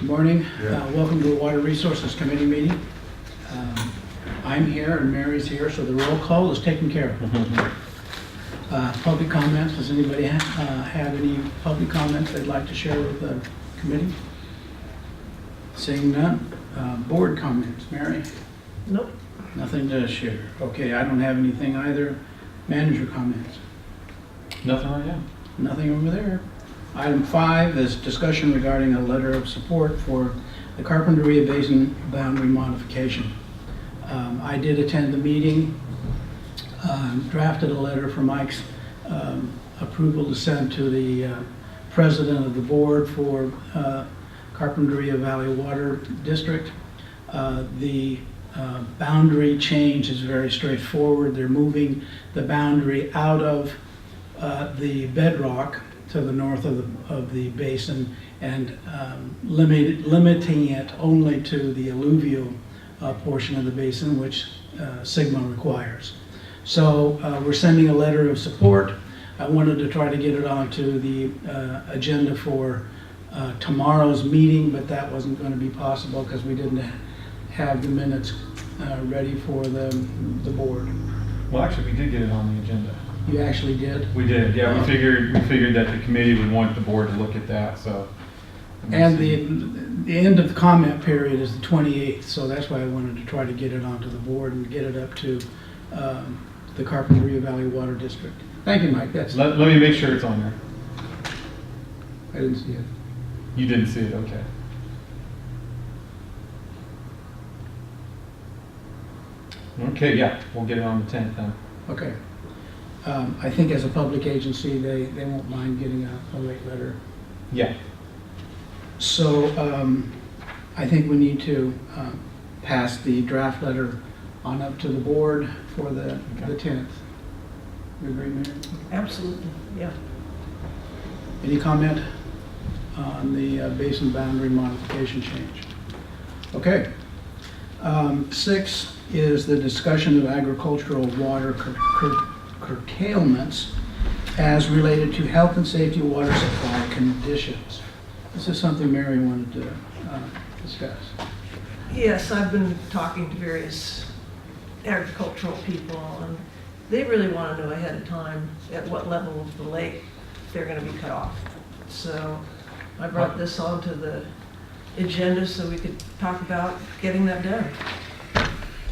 Good morning. Yeah. Welcome to the Water Resources Committee meeting. I'm here and Mary's here, so the roll call is taken care of. Public comments. Does anybody have any public comments they'd like to share with the committee? Seeing none. Board comments. Mary? Nope. Nothing to share. Okay, I don't have anything either. Manager comments. Nothing right now. Nothing over there. Item 5 is discussion regarding a letter of support for the Carpinteria Basin boundary modification. I did attend the meeting, drafted a letter for Mike's approval to send to the president of the board for Carpinteria Valley Water District. The boundary change is very straightforward. They're moving the boundary out of the bedrock to the north of the basin and limiting it only to the alluvial portion of the basin, which Sigma requires. So we're sending a letter of support. I wanted to try to get it onto the agenda for tomorrow's meeting, but that wasn't going to be possible because we didn't have the minutes ready for the board. Well, actually, we did get it on the agenda. You actually did? We did, yeah. We figured that the committee would want the board to look at that, so. And the end of the comment period is the 28th, so that's why I wanted to try to get it onto the board and get it up to the Carpinteria Valley Water District. Thank you, Mike. That's Let me make sure it's on there. I didn't see it. You didn't see it, okay. Okay, yeah, we'll get it on the 10th then. Okay. I think as a public agency, they won't mind getting a late letter. Yeah. So I think we need to pass the draft letter on up to the board for the 10th. You agree, Mary? Absolutely, yeah. Any comment on the basin boundary modification change? Okay. 6 is the discussion of agricultural water curtailments as related to health and safety water supply conditions. This is something Mary wanted to discuss. Yes, I've been talking to various agricultural people, and they really want to know ahead of time at what level of the lake they're going to be cut off. So I brought this onto the agenda so we could talk about getting that done.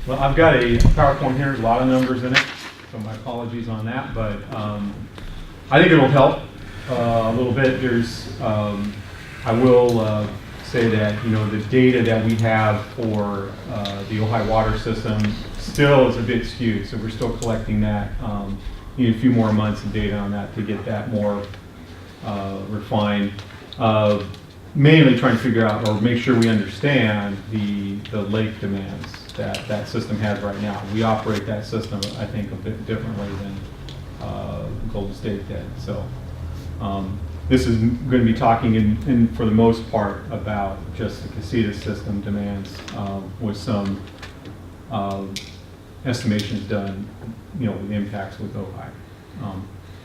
Well, I've got a PowerPoint here, a lot of numbers in it, so my apologies on that, but I think it'll help a little bit. I will say that, the data that we have for the Ojai water system still is a bit skewed, so we're still collecting that. Need a few more months of data on that to get that more refined. Mainly trying to figure out or make sure we understand the lake demands that system has right now. We operate that system, I think, a bit differently than Golden State did. So this is going to be talking in for the most part about just the Casitas system demands with some estimations done, with impacts with Ojai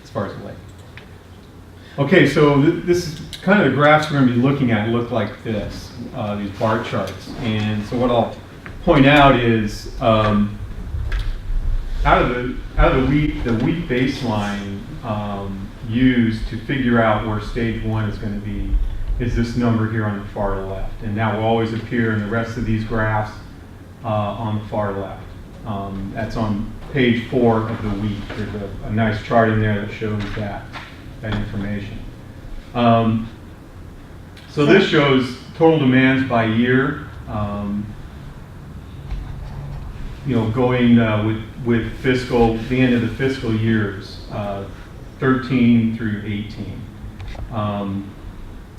as far as the lake. Okay, so this is kind of the graphs we're going to be looking at look like this, these bar charts. And so what I'll point out is out of the wheat baseline used to figure out where stage 1 is going to be is this number here on the far left, and that will always appear in the rest of these graphs on the far left. That's on page 4 of the wheat. There's a nice chart in there that shows that information. So this shows total demands by year. Going with the end of the fiscal years, 13 through 18.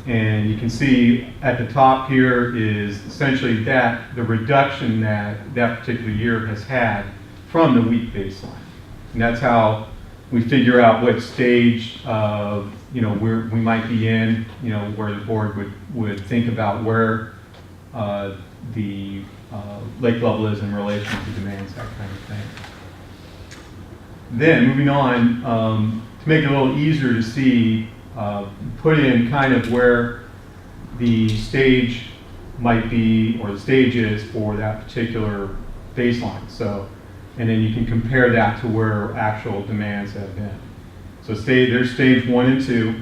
And you can see at the top here is essentially the reduction that particular year has had from the wheat baseline. And that's how we figure out what stage where we might be in, where the board would think about where the lake level is in relation to demands, that kind of thing. Then moving on, to make it a little easier to see, put in kind of where the stage might be, or the stage is for that particular baseline. So, and then you can compare that to where actual demands have been. So there's stage 1 and 2,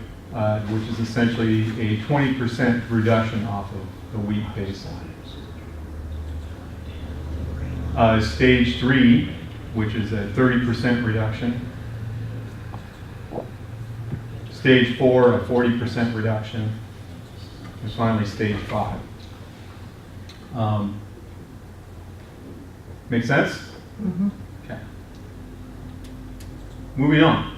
which is essentially a 20% reduction off of the wheat baseline. Stage 3, which is a 30% reduction. Stage 4, a 40% reduction. And finally, stage 5. Make sense? Mm-hmm. Okay. Moving on.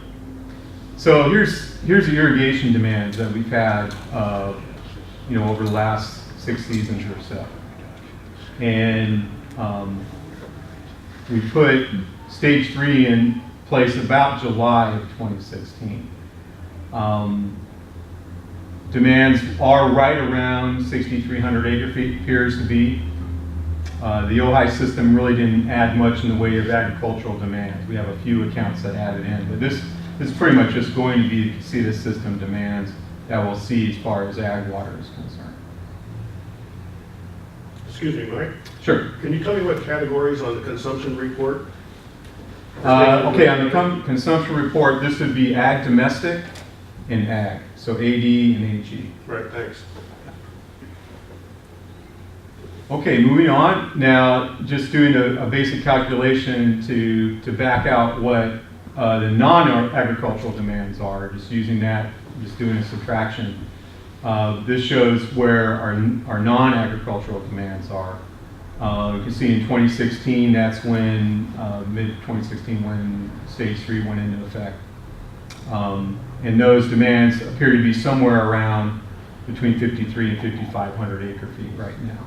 So here's the irrigation demands that we've had, over the last 6 seasons or so. And we put stage 3 in place about July of 2016. Demands are right around 6,300 acre feet, appears to be. The Ojai system really didn't add much in the way of agricultural demands. We have a few accounts that added in, but this is pretty much just going to be the Casitas system demands that we'll see as far as ag water is concerned. Excuse me, Mike. Sure. Can you tell me what categories on the consumption report? Okay, on the consumption report, this would be ag domestic and ag, so AD and AG. Right, thanks. Okay, moving on. Now, just doing a basic calculation to back out what the non-agricultural demands are, just using that, just doing a subtraction. This shows where our non-agricultural demands are. You can see in 2016, that's when, mid-2016, when stage 3 went into effect. And those demands appear to be somewhere around between 53 and 5,500 acre feet right now.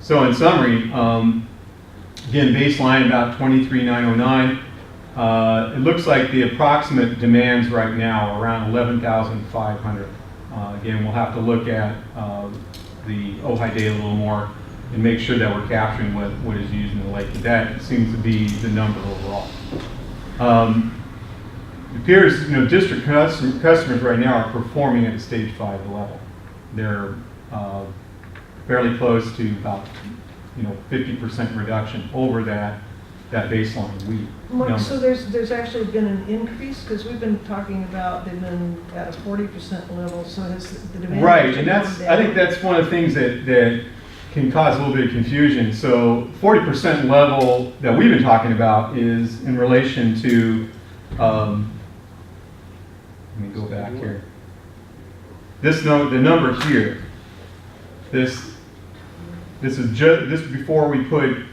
So in summary, again, baseline about 23,909. It looks like the approximate demands right now are around 11,500. Again, we'll have to look at the Ojai data a little more and make sure that we're capturing what is used in the lake. That seems to be the number overall. It appears, district customers right now are performing at a stage 5 level. They're fairly close to about 50% reduction over that baseline wheat Mike, number. so there's actually been an increase, because we've been talking about they've been at a 40% level, so has the demand... Right, and I think that's one of the things that can cause a little bit of confusion. So 40% level that we've been talking about is in relation to, let me go back here. The number here, this is before we put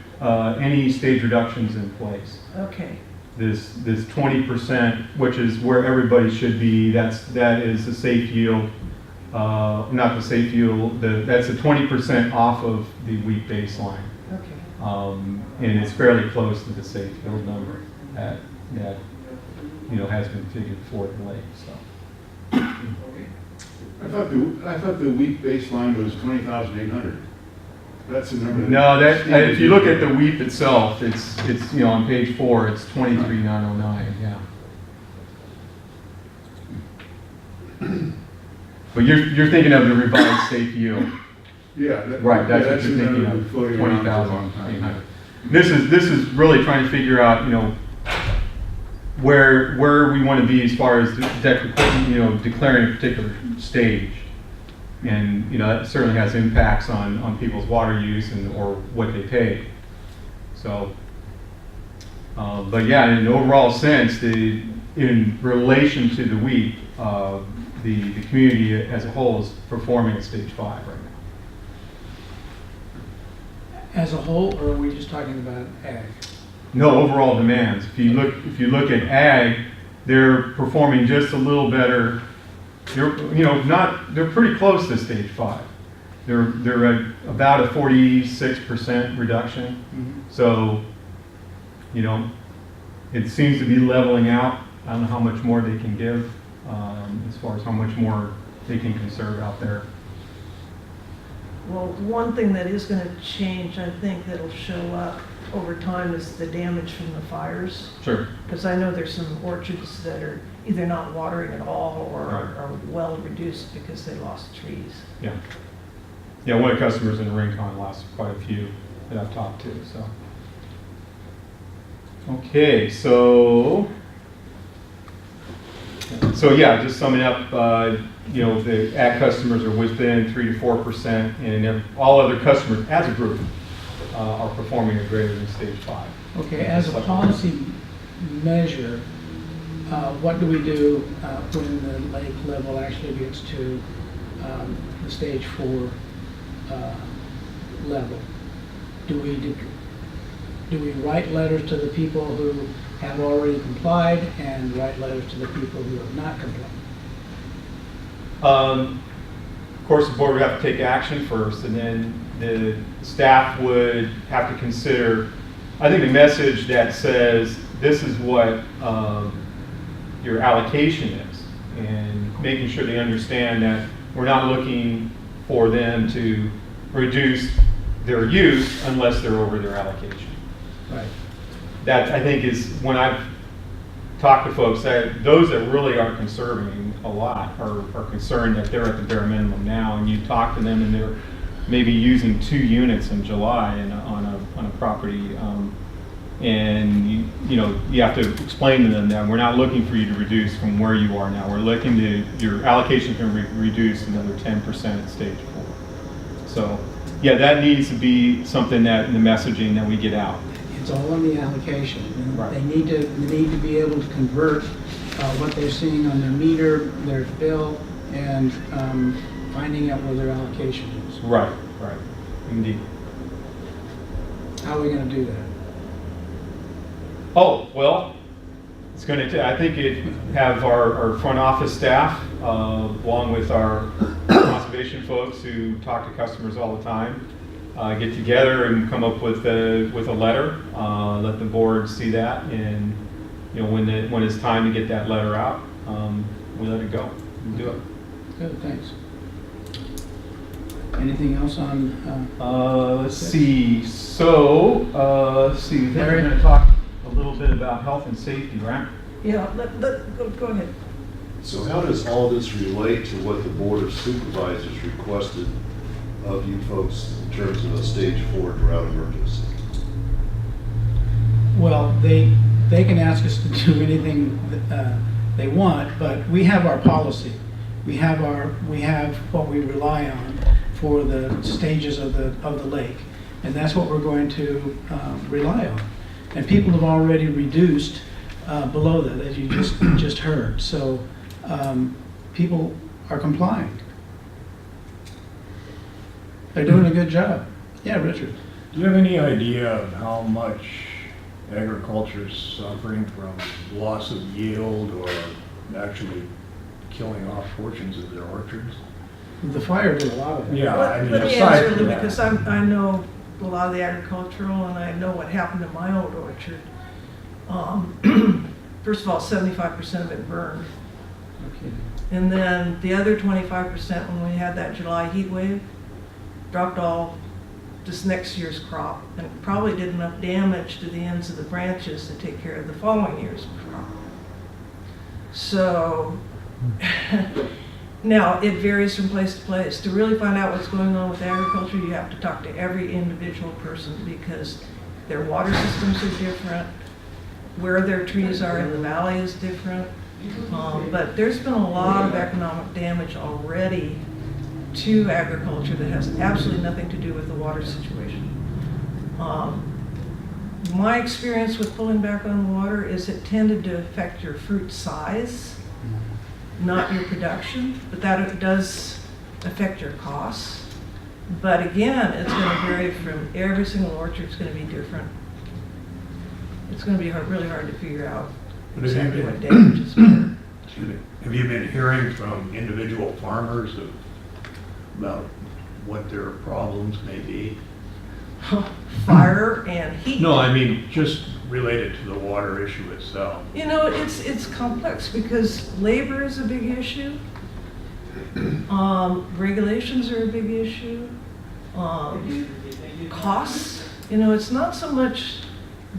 any stage reductions in place. Okay. This 20%, which is where everybody should be, that is the safe yield. Not the safe yield. That's a 20% off of the wheat baseline. Okay. And it's fairly close to the safe yield number that has been figured for the lake. So. I thought the wheat baseline was 20,800. That's the number. No, if you look at the wheat itself, it's on page 4, it's 23,909. Yeah. But you're thinking of the revised safe yield. Yeah. Right. That's what you're thinking of. 20,800. This is really trying to figure out where we want to be as far as declaring a particular stage. And that certainly has impacts on people's water use or what they pay. So, but yeah, in an overall sense, in relation to the wheat, the community as a whole is performing at stage 5 right now. As a whole, or are we just talking about ag? No, overall demands. If you look at ag, they're performing just a little better. They're pretty close to stage 5. They're at about a 46% reduction. Mm-hmm. So, it seems to be leveling out. I don't know how much more they can give as far as how much more they can conserve out there. Well, one thing that is going to change, I think, that'll show up over time is the damage from the fires. Sure. Because I know there's some orchards that are either not watering at all or Right. well reduced because they lost trees. Yeah. Yeah, one of the customers in Rincon lost quite a few that I've talked to, so. Okay, so yeah, just summing up, the ag customers are within 3 to 4%, and all other customers as a group are performing at greater than stage 5. Okay, as a policy measure, what do we do when the lake level actually gets to the stage 4 level? Do we write letters to the people who have already complied and write letters to the people who have not complied? Of course, the board would have to take action first, and then the staff would have to consider, I think, a message that says this is what your allocation is, and making sure they understand that we're not looking for them to reduce their use unless they're over their allocation. Right. That, I think, is when I've talked to folks, that those that really are conserving a lot are concerned that they're at the bare minimum now, and you talk to them and they're maybe using 2 units in July on a property, and you have to explain to them that we're not looking for you to reduce from where you are now. We're looking to, your allocation can reduce another 10% at stage 4. So yeah, that needs to be something that in the messaging that we get out. It's all on the allocation. And Right. they need to be able to convert what they're seeing on their meter, their bill, and finding out where their allocation is. Right, indeed. How are we going to do that? Oh, well, it's going to, I think it have our front office staff, along with our conservation folks who talk to customers all the time, get together and come up with a letter, let the board see that, and when it's time to get that letter out, we let it go and do it. Good, thanks. Anything else on? Let's see. So, we're Larry? going to talk a little bit about health and safety, right? Yeah, go ahead. So how does all this relate to what the Board of Supervisors requested of you folks in terms of a stage 4 drought emergency? Well, they can ask us to do anything they want, but we have our policy. We have what we rely on for the stages of the lake, and that's what we're going to rely on. And people have already reduced below that, as you just heard. So people are complying. They're doing a good job. Yeah, Richard. Do you have any idea of how much agriculture is suffering from loss of yield or actually killing off portions of their orchards? The fire did a lot of it. Yeah, I mean, Let me aside answer from Lou, that. because I know a lot of the agricultural, and I know what happened in my old orchard. First of all, 75% of it burned. Okay. And then the other 25%, when we had that July heat wave, dropped all this next year's crop, and probably did enough damage to the ends of the branches to take care of the following year's crop. So now it varies from place to place. To really find out what's going on with agriculture, you have to talk to every individual person, because their water systems are different, where their trees are in the valley is different. But there's been a lot of economic damage already to agriculture that has absolutely nothing to do with the water situation. My experience with pulling back on water is it tended to affect your fruit size, not your production, but that it does affect your costs. But again, it's going to vary from every single orchard. It's going to be different. It's going to be really hard to figure out exactly what damage is there. Have you been hearing from individual farmers about what their problems may be? Fire and heat. No, I mean, just related to the water issue itself. You know, it's complex because labor is a big issue. Regulations are a big issue. Costs, it's not so much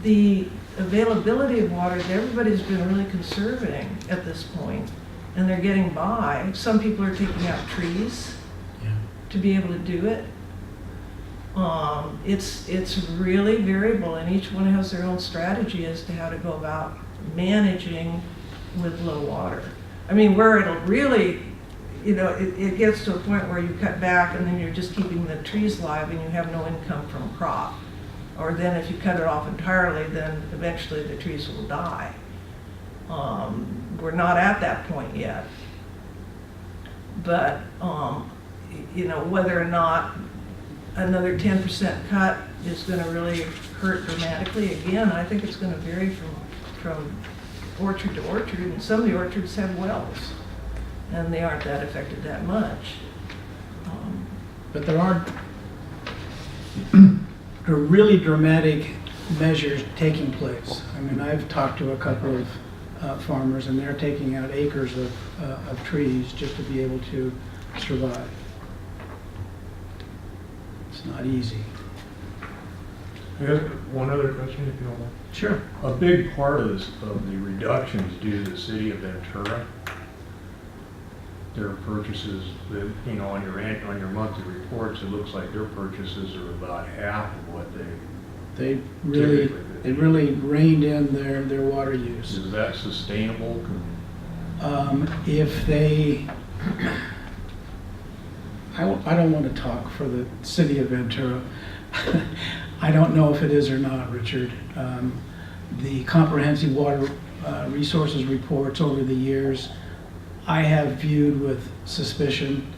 the availability of water that everybody's been really conserving at this point. and they're getting by. Some people are taking out trees Yeah. to be able to do it. It's really variable, and each one has their own strategy as to how to go about managing with low water. I mean, where it'll really, it gets to a point where you cut back and then you're just keeping the trees live and you have no income from crop. Or then if you cut it off entirely, then eventually the trees will die. We're not at that point yet. But, whether or not another 10% cut is going to really hurt dramatically, again, I think it's going to vary from orchard to orchard. And some of the orchards have wells, and they aren't that affected that much. But there are really dramatic measures taking place. I mean, I've talked to a couple of farmers, and they're taking out acres of trees just to be able to survive. It's not easy. I have one other question, if you don't mind. Sure. A big part of the reductions due to the city of Ventura, their purchases, on your monthly reports, it looks like their purchases are about half of what They really reined in their water use. is that sustainable? If they, I don't want to talk for the city of Ventura. I don't know if it is or not, Richard. The comprehensive water resources reports over the years, I have viewed with suspicion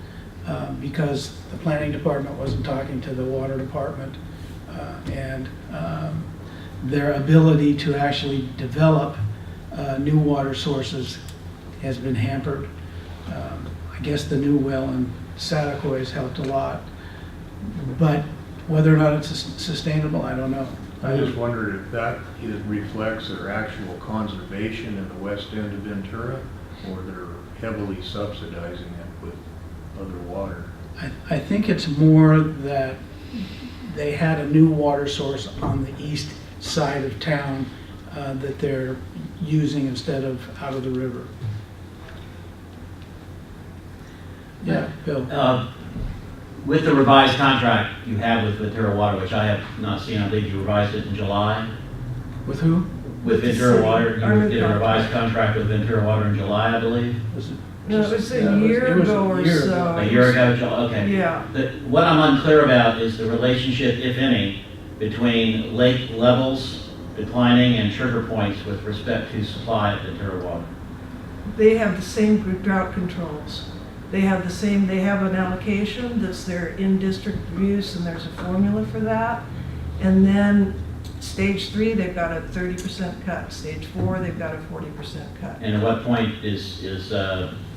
because the planning department wasn't talking to the water department, and their ability to actually develop new water sources has been hampered. I guess the new well in Satakoy has helped a lot, but whether or not it's sustainable, I don't know. I just wondered if that reflects their actual conservation in the west end of Ventura, or they're heavily subsidizing it with other water. I think it's more that they had a new water source on the east side of town that they're using instead of out of the river. Yeah, Bill. With the revised contract you have with Ventura Water, which I have not seen, I believe you revised it in July. With who? With Ventura Water, Our you did a revised contract with Ventura Water in July, I believe. Was it No, it was a year ago or so. A year ago, okay. Yeah. What I'm unclear about is the relationship, if any, between lake levels declining and trigger points with respect to supply at Ventura Water. They have the same drought controls. They have an allocation that's their in-district use, and there's a formula for that. And then stage 3, they've got a 30% cut. Stage 4, they've got a 40% cut. And at what point is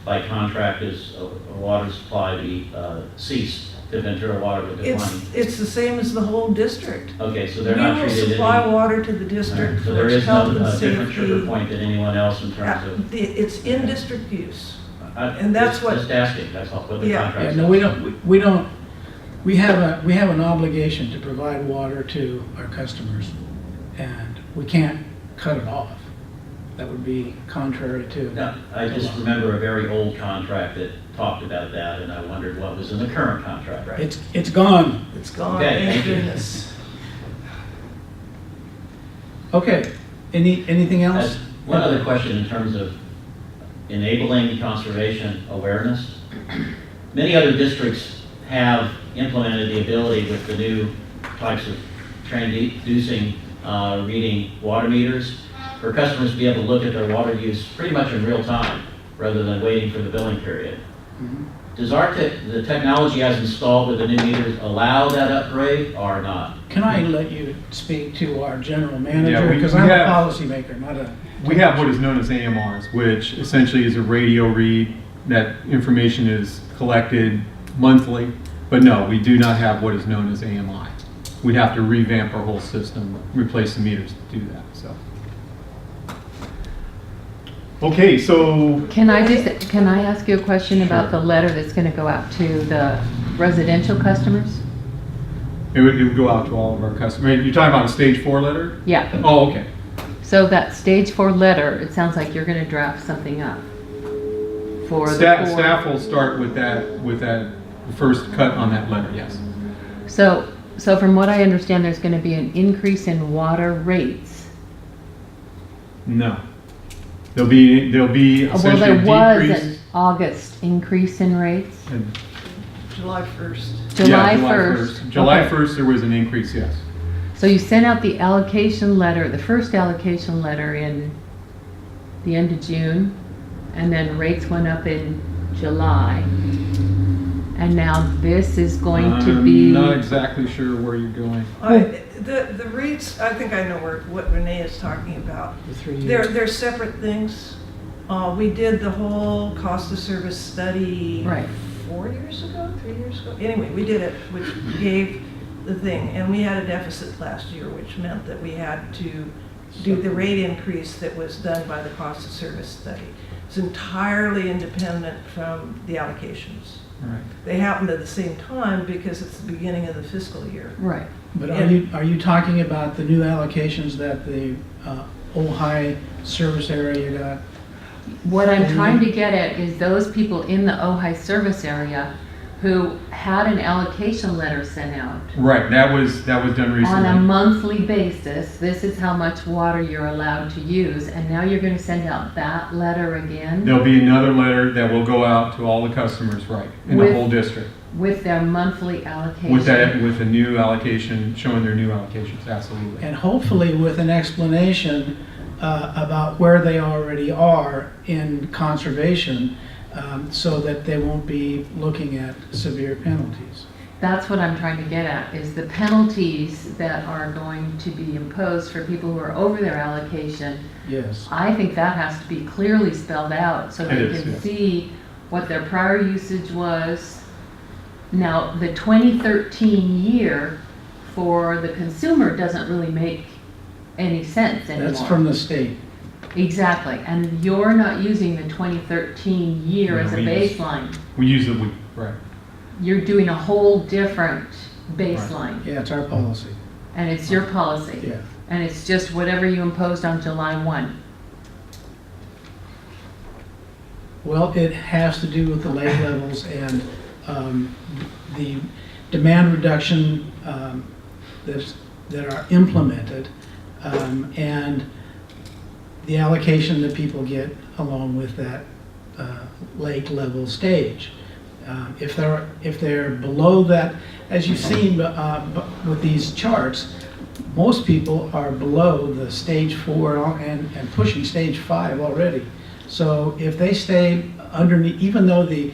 by contract, is a water supply be ceased to Ventura Water with declining? It's the same as the whole district. Okay, so they're not We will treated supply any... water to the All district right, so for there its is health no and different trigger safety. point than anyone else in terms of... It's in-district use. And that's what- Just asking, that's all, what the Yeah. contract Yeah, says. no, we have an obligation to provide water to our customers, and we can't cut it off. That would be contrary to. No, I just remember a very old contract that talked about that, and I wondered what was in the current contract. It's gone. It's gone, Okay, thank thank you. goodness. Okay, anything else? One other question in terms of enabling conservation awareness. Many other districts have implemented the ability with the new types of transducing reading water meters for customers to be able to look at their water use pretty much in real time rather than waiting for the billing period. Does the technology as installed with the new meters allow that upgrade or not? Can I let you speak to our general manager? Yeah, Because I'm a policymaker, not a. We have what is known as AMRs, which essentially is a radio read. That information is collected monthly, but no, we do not have what is known as AMI. We'd have to revamp our whole system, replace the meters to do that, so. Okay, so, Can I ask you a question about the letter that's going to go out to the residential customers? it would go out to all of our customers. You're talking about a stage 4 letter? Yeah. Oh, okay. So that stage 4 letter, it sounds like you're going to draft something up. for the Staff, four. staff will start with that first cut on that letter, yes. So from what I understand, there's going to be an increase in water rates. No. There'll be Well, essentially there a was decrease. an August increase in rates. And- July 1st. July Yeah, 1st. July Okay. 1st, there was an increase, yes. So you sent out the allocation letter, the first allocation letter in the end of June, and then rates went up in July. And now this is going to be. I'm not exactly sure where you're going. The rates, I think I know what Renee is talking about. The 3 years. They're separate things. We did the whole cost of service study Right. 4 years ago, 3 years ago. Anyway, we did it, which gave the thing, and we had a deficit last year, which meant that we had to do the rate increase that was done by the cost of service study. It's entirely independent from the allocations. Right. They happened at the same time because it's the beginning of the fiscal year. Right. But are you talking about the new allocations that the Ojai service area got? What I'm trying to get at is those people in the Ojai service area who had an allocation letter sent out Right, that was done on a recently. monthly basis. This is how much water you're allowed to use, and now you're going to send out that letter again There'll be another letter that will go out to all the customers, right, in the With- whole district. with their monthly allocation. With a new allocation, showing their new allocations, absolutely. And hopefully with an explanation about where they already are in conservation, so that they won't be looking at severe penalties. That's what I'm trying to get at, is the penalties that are going to be imposed for people who are over their allocation. Yes. I think that has to be clearly spelled out so It they is, can yes. see what their prior usage was. Now, the 2013 year for the consumer doesn't really make any sense anymore. That's from the state. Exactly, and you're not using the 2013 year No, as a we use- baseline. We use the week, right. You're doing a whole different baseline, Yeah, it's our policy. and it's your policy. Yeah. And it's just whatever you imposed on July 1. Well, it has to do with the lake levels and the demand reduction that are implemented, and the allocation that people get along with that lake level stage. If they're below that, as you've seen with these charts, most people are below the stage 4 and pushing stage 5 already. So if they stay underneath, even though the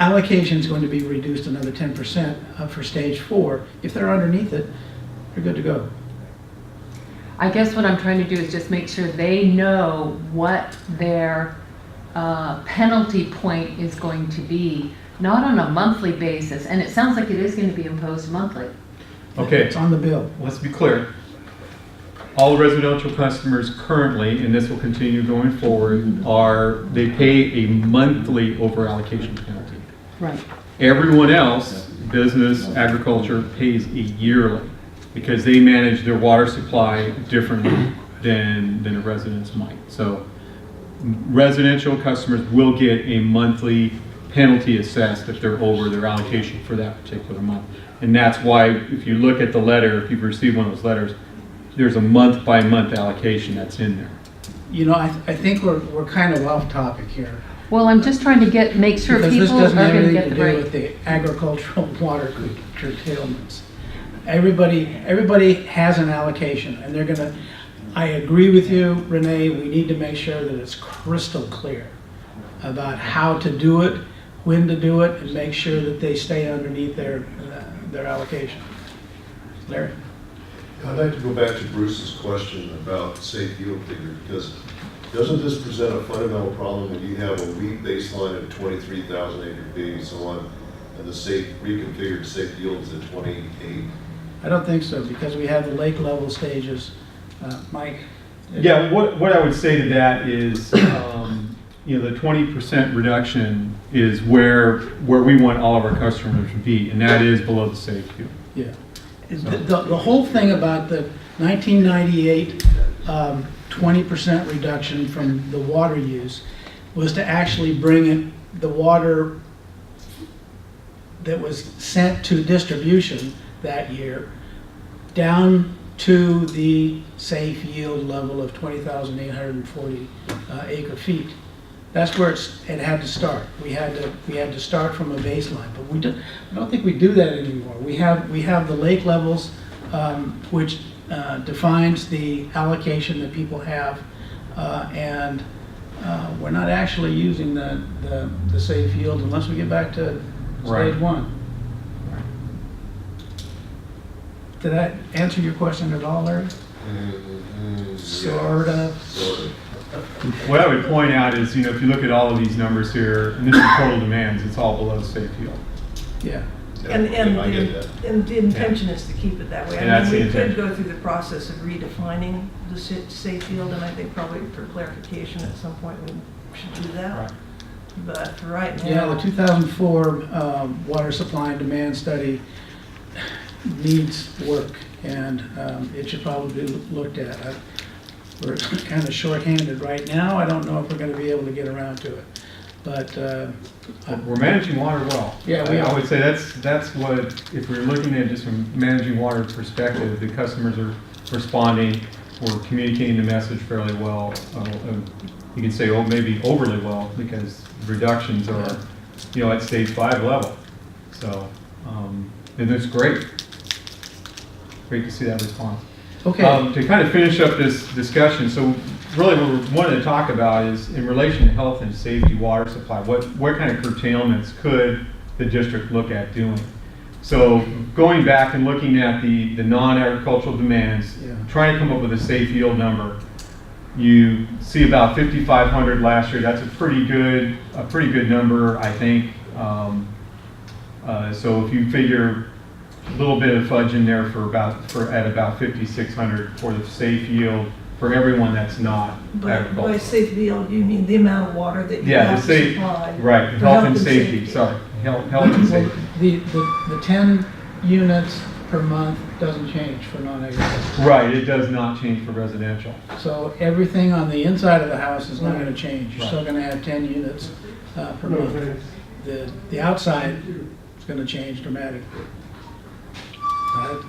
allocation is going to be reduced another 10% for stage 4, if they're underneath it, they're good to go. I guess what I'm trying to do is just make sure they know what their penalty point is going to be, not on a monthly basis, and it sounds like it is going to be imposed monthly. Okay, It's on the bill. let's be clear. All residential customers currently, and this will continue going forward, they pay a monthly over allocation penalty. Right. Everyone else, business, agriculture, pays a yearly because they manage their water supply differently than the residents might. So residential customers will get a monthly penalty assessed if they're over their allocation for that particular month. And that's why, if you look at the letter, if you've received one of those letters, there's a month-by-month allocation that's in there. You know, I think we're kind of off topic here. Well, I'm just trying to make sure Because this people are doesn't have going to anything get to the do with right. the agricultural water curtailments. Everybody has an allocation, and they're gonna, I agree with you, Renee, we need to make sure that it's crystal clear about how to do it, when to do it, and make sure that they stay underneath their allocation. Larry? I'd like to go back to Bruce's question about safe yield figure, because doesn't this present a fundamental problem when you have a weak baseline of 23,000 acre feet and so on, and the reconfigured safe yield is at 28? I don't think so, because we have the lake level stages. Mike? Yeah, what I would say to that is, you know, the 20% reduction is where we want all of our customers to be, and that is below the safe yield. Yeah. The whole thing about the 1998 20% reduction from the water use was to actually bring the water that was sent to distribution that year down to the safe yield level of 20,840 acre feet. That's where it had to start. We had to start from a baseline, but I don't think we do that anymore. We have the lake levels, which defines the allocation that people have, and we're not actually using the safe yield unless we get back to stage one. Did that answer your question at all, Larry? Sort of. Sort of. What I would point out is, if you look at all of these numbers here, and this is total demands, it's all below safe yield. Yeah. And I get that. the intention is to keep it that way. And that's the we could intention. go through the process of redefining the safe yield, and I think probably for clarification at some point we should do that. Right. But for right now. Yeah, the 2004 water supply and demand study needs work, and it should probably be looked at. We're kind of shorthanded right now. I don't know if we're going to be able to get around to it, but We're managing water well. Yeah, we I are. would say that's what, if we're looking at just from managing water perspective, the customers are responding, we're communicating the message fairly well. You can say, maybe overly well, because reductions are, at stage 5 level. So, and it's great. Great to see that response. okay. To kind of finish up this discussion, so really what we wanted to talk about is in relation to health and safety water supply, what kind of curtailments could the district look at doing? So going back and looking at the non-agricultural demands, trying to come up with a safe yield number, you see about 5,500 last year. That's a pretty good number, I think. So if you figure a little bit of fudge in there at about 5,600 for the safe yield for everyone that's not By agricultural. safe yield, you mean the amount of water that you Yeah, have the to safe, supply? right, for health and safety, sorry, health and safety. The 10 units per month doesn't change for non-agricultural. Right, it does not change for residential. So everything on the inside of the house is not going to change. You're Right. still going to have 10 units per month. The outside is going to change dramatically.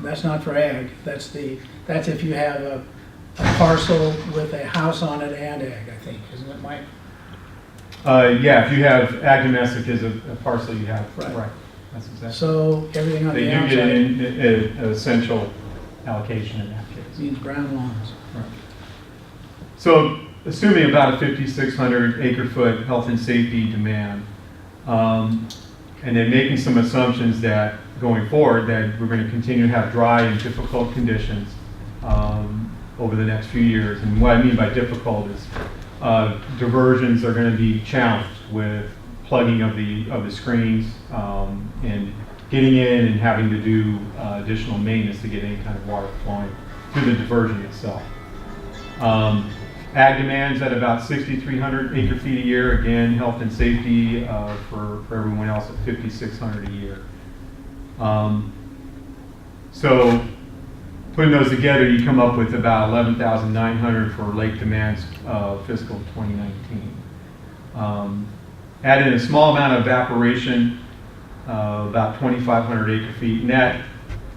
That's not for ag. That's if you have a parcel with a house on it and ag, I think, isn't it, Mike? Yeah, if you have ag domestic is a parcel you have, Right. right, that's exactly. So everything on They the do get outside an essential allocation in that case. means brown lawns. Right. So assuming about a 5,600 acre foot health and safety demand, and then making some assumptions that going forward that we're going to continue to have dry and difficult conditions over the next few years. And what I mean by difficult is diversions are going to be challenged with plugging of the screens and getting in and having to do additional maintenance to get any kind of water flowing through the diversion itself. Ag demands at about 6,300 acre feet a year. Again, health and safety for everyone else at 5,600 a year. So putting those together, you come up with about 11,900 for lake demands fiscal 2019. Add in a small amount of evaporation, about 2,500 acre feet net.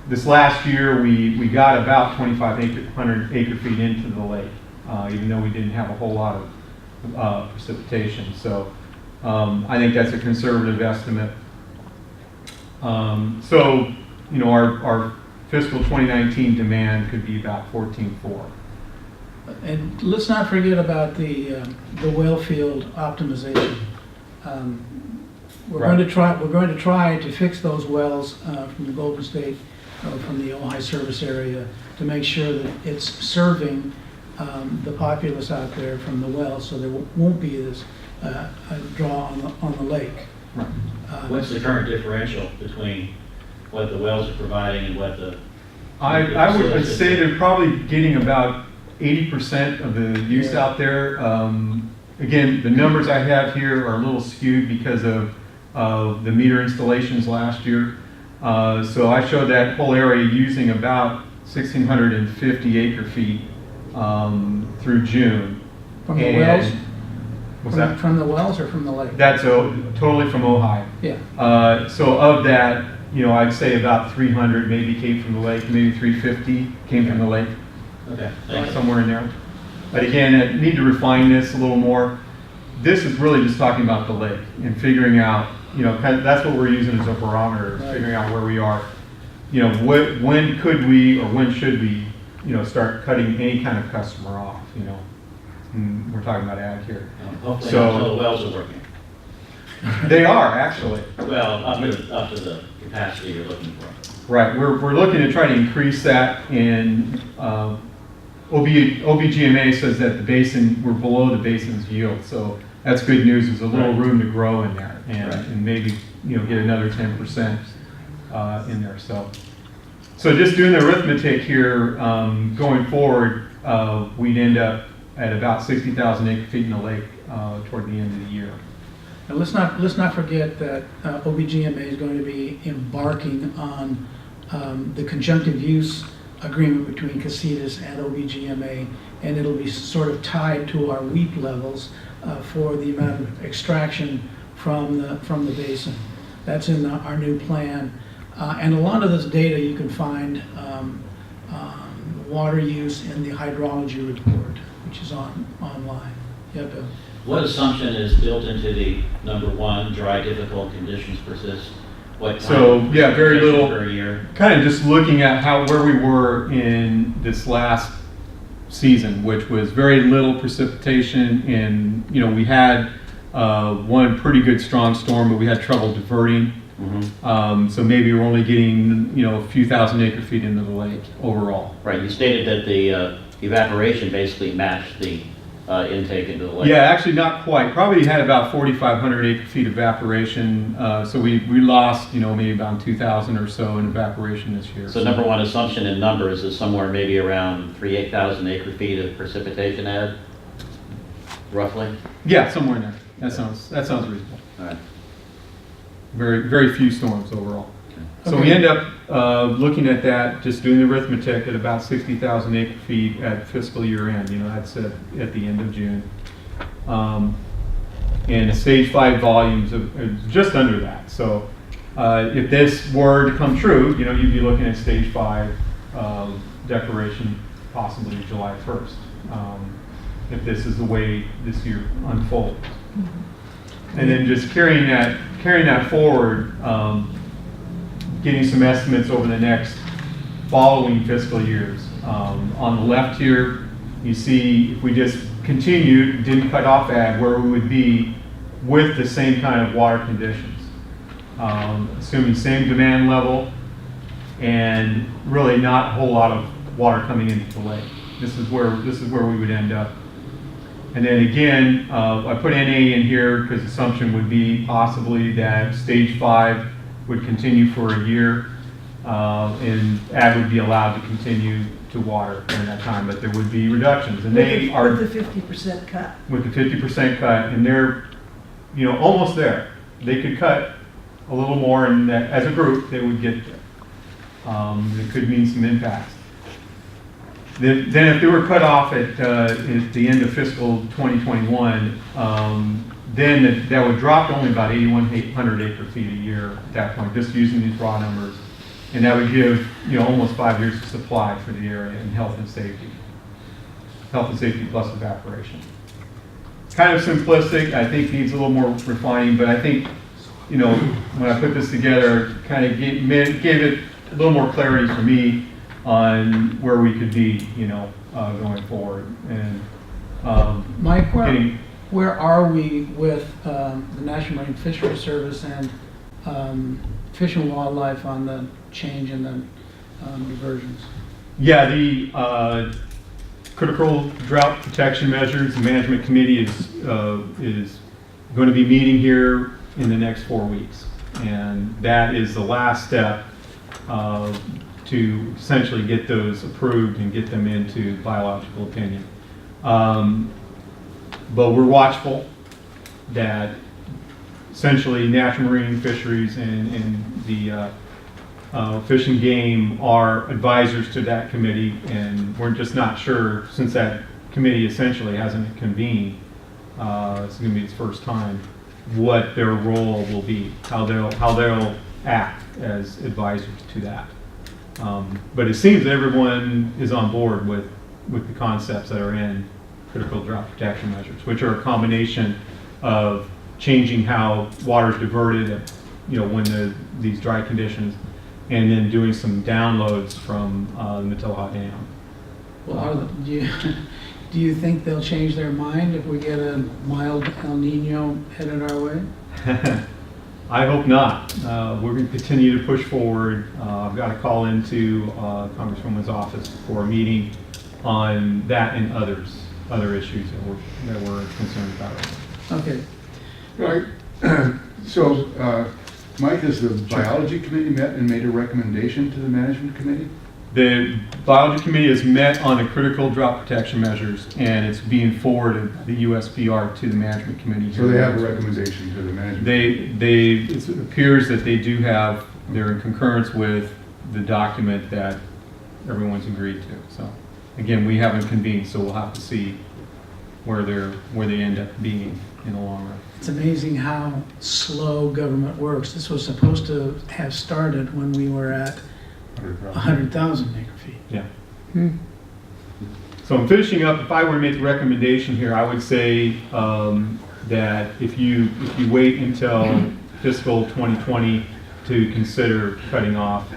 This last year, we got about 2,500 acre feet into the lake, even though we didn't have a whole lot of precipitation. So I think that's a conservative estimate. So, our fiscal 2019 demand could be about 14.4. And let's not forget about the well field optimization. We're going to try to fix those wells from the Golden State, from the Ojai service area, to make sure that it's serving the populace out there from the wells, so there won't be this draw on the lake. Right. What's the current differential between what the wells are providing and what the... I would say they're probably getting about 80% of the use out there. Again, the numbers I have here are a little skewed because of the meter installations last year. So I showed that whole area using about 1,650 acre feet through June. From the And- wells? What's that? From the wells or from the lake? That's totally from Ojai. Yeah. So of that, I'd say about 300 maybe came from the lake, maybe 350 came from the lake, Okay, thanks. somewhere in there. But again, I need to refine this a little more. This is really just talking about the lake and figuring out, that's what we're using as a barometer, is Right. figuring out where we are. When could we or when should we, start cutting any kind of customer off, And we're talking about ag here. Hopefully So- not until the wells are working. They are, actually. Well, up to the capacity you're looking for. Right, we're looking to try to increase that, and OBGMA says that the basin, we're below the basin's yield, so that's good news. There's a little Right. room to grow in there, and, Right. and maybe, get another 10% in there, So just doing the arithmetic here, going forward, we'd end up at about 60,000 acre feet in the lake toward the end of the year. And let's not forget that OBGMA is going to be embarking on the conjunctive use agreement between Casitas and OBGMA, and it'll be sort of tied to our WEEP levels for the amount of extraction from the basin. That's in our new plan. And a lot of this data you can find water use in the hydrology report, which is online. Yeah, Bill. What assumption is built into the number one, dry, difficult conditions persist? What So, time yeah, very little. per year? Kind of just looking at where we were in this last season, which was very little precipitation, and we had one pretty good strong storm, but we had trouble diverting. Mhm. So maybe we're only getting a few thousand acre feet into the lake overall. Right, you stated that the evaporation basically matched the intake into the lake. Yeah, actually not quite. Probably had about 4,500 acre feet evaporation. So we lost maybe about 2,000 or so in evaporation this year. So number one assumption in numbers is somewhere maybe around 8,000 acre feet of precipitation added, roughly? Yeah, somewhere in there. That sounds reasonable. All right. Very, very few storms overall. So Okay. we end up looking at that, just doing the arithmetic, at about 60,000 acre feet at fiscal year end. That's at the end of June. And the stage 5 volumes of just under that. So if this were to come true, you'd be looking at stage 5 declaration possibly July 1st. If this is the way this year unfolds. And then just carrying that forward, getting some estimates over the next following fiscal years. On the left here, you see if we just continued, didn't cut off ag, where we would be with the same kind of water conditions. Assuming same demand level and really not a whole lot of water coming into the lake. This is where we would end up. And then again, I put NA in here because the assumption would be possibly that stage 5 would continue for a year, and ag would be allowed to continue to water during that time, but there would be reductions, and they are With the 50% cut. with the 50% cut, and they're almost there. They could cut a little more, and that, as a group, they would get there. It could mean some impacts. Then if they were cut off at the end of fiscal 2021, then that would drop to only about 8,100 acre feet a year at that point, just using these raw numbers. And that would give, almost 5 years of supply for the area in health and safety. Health and safety plus evaporation. Kind of simplistic, I think needs a little more refining, but I think, when I put this together, kind of gave it a little more clarity for me on where we could be, going forward. And Mike, getting, where are we with the National Marine Fisheries Service and Fish and Wildlife on the change in the diversions? yeah, the critical drought protection measures, the management committee is going to be meeting here in the next 4 weeks. And that is the last step to essentially get those approved and get them into biological opinion. But we're watchful that essentially National Marine Fisheries and the Fish and Game are advisors to that committee, and we're just not sure, since that committee essentially hasn't convened, it's going to be its first time, what their role will be, how they'll act as advisors to that. But it seems that everyone is on board with the concepts that are in critical drought protection measures, which are a combination of changing how water is diverted, when these dry conditions, and then doing some downloads from the Matoha Dam. Well, do you think they'll change their mind if we get a mild El Nino headed our way? I hope not. We're going to continue to push forward. I've got to call into Congresswoman's office for a meeting on that and other issues that we're concerned about. Okay. Right. So, Mike, has the biology committee met and made a recommendation to the management committee? The biology committee has met on the critical drought protection measures, and it's being forwarded, the USPR, to the management committee. So they have a recommendation to the management committee? It appears that they do have, they're in concurrence with the document that everyone's agreed to. So again, we haven't convened, so we'll have to see where they end up being in the long run. It's amazing how slow government works. This was supposed to have started when we were at 100,000 acre feet. Yeah. So I'm finishing up. If I were to make a recommendation here, I would say that if you wait until fiscal 2020 to consider cutting off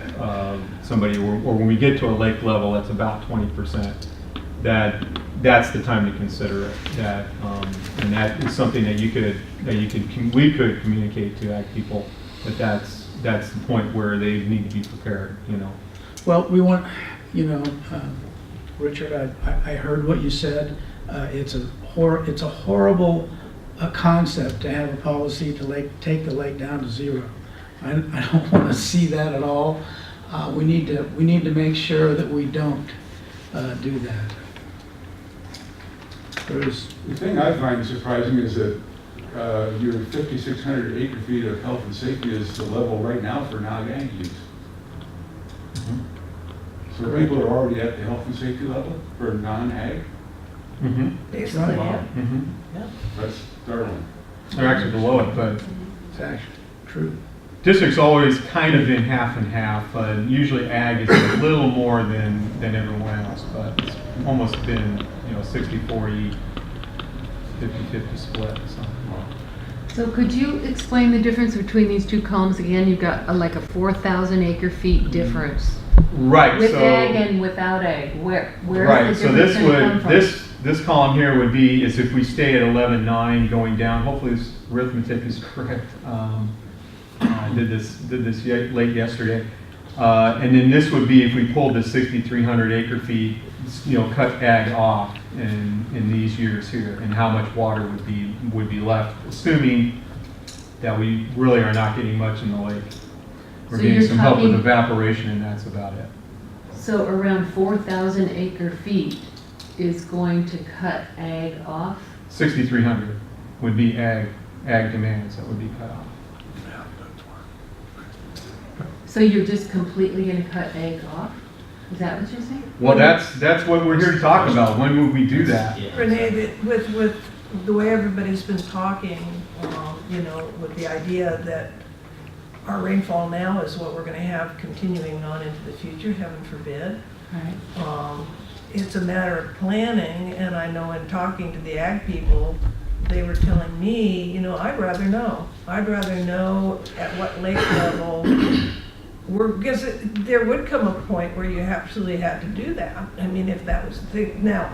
somebody, or when we get to a lake level that's about 20%, that's the time to consider it. And that is something that we could communicate to ag people, that that's the point where they need to be prepared. Well, we want, Richard, I heard what you said. It's a horrible concept to have a policy to take the lake down to zero. I don't want to see that at all. We need to make sure that we don't do that. Bruce. The thing I find surprising is that your 5,600 acre feet of health and safety is the level right now for non-ag use. So people are already at the health and safety level for non-ag? Basically, Right. yeah. Yeah. That's startling. They're actually below it, but It's actually true. district's always kind of been half and half. Usually ag is a little more than everyone else, but it's almost been 60-40, 50-50 split. So could you explain the difference between these two columns again? You've got like a 4,000 acre feet difference. Right. With so, ag and without ag. Where right. is the So difference going to come from? this column here would be is if we stay at 11.9 going down. Hopefully this arithmetic is correct. I did this late yesterday. And then this would be if we pulled the 6,300 acre feet, cut ag off in these years here, and how much water would be left, assuming that we really are not getting much in the lake. We're So getting you're some help with talking- evaporation, and that's about it. So around 4,000 acre feet is going to cut ag off? 6,300 would be ag demands that would be cut off. So you're just completely going to cut ag off? Is that what you're saying? Well, that's what we're here to talk about. When would we do that? Renee, with the way everybody's been talking, with the idea that our rainfall now is what we're going to have continuing on into the future, heaven forbid. Right. It's a matter of planning, and I know in talking to the ag people, they were telling me, I'd rather know. I'd rather know at what lake level because there would come a point where you absolutely had to do that. I mean, if that was the thing. Now,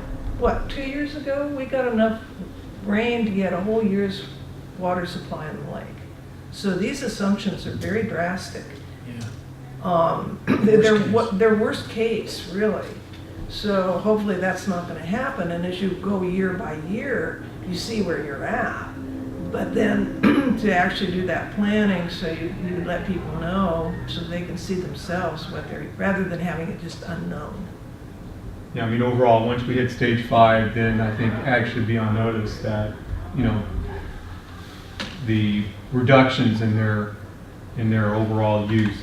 2 years ago, we got enough rain to get a whole year's water supply in the lake. So these assumptions are very drastic. Yeah. They're worst case, really. So hopefully that's not going to happen. And as you go year by year, you see where you're at. But then to actually do that planning, so you let people know, so they can see themselves what they're, rather than having it just unknown. Yeah, I mean, overall, once we hit stage 5, then I think ag should be on notice that, the reductions in their in their overall use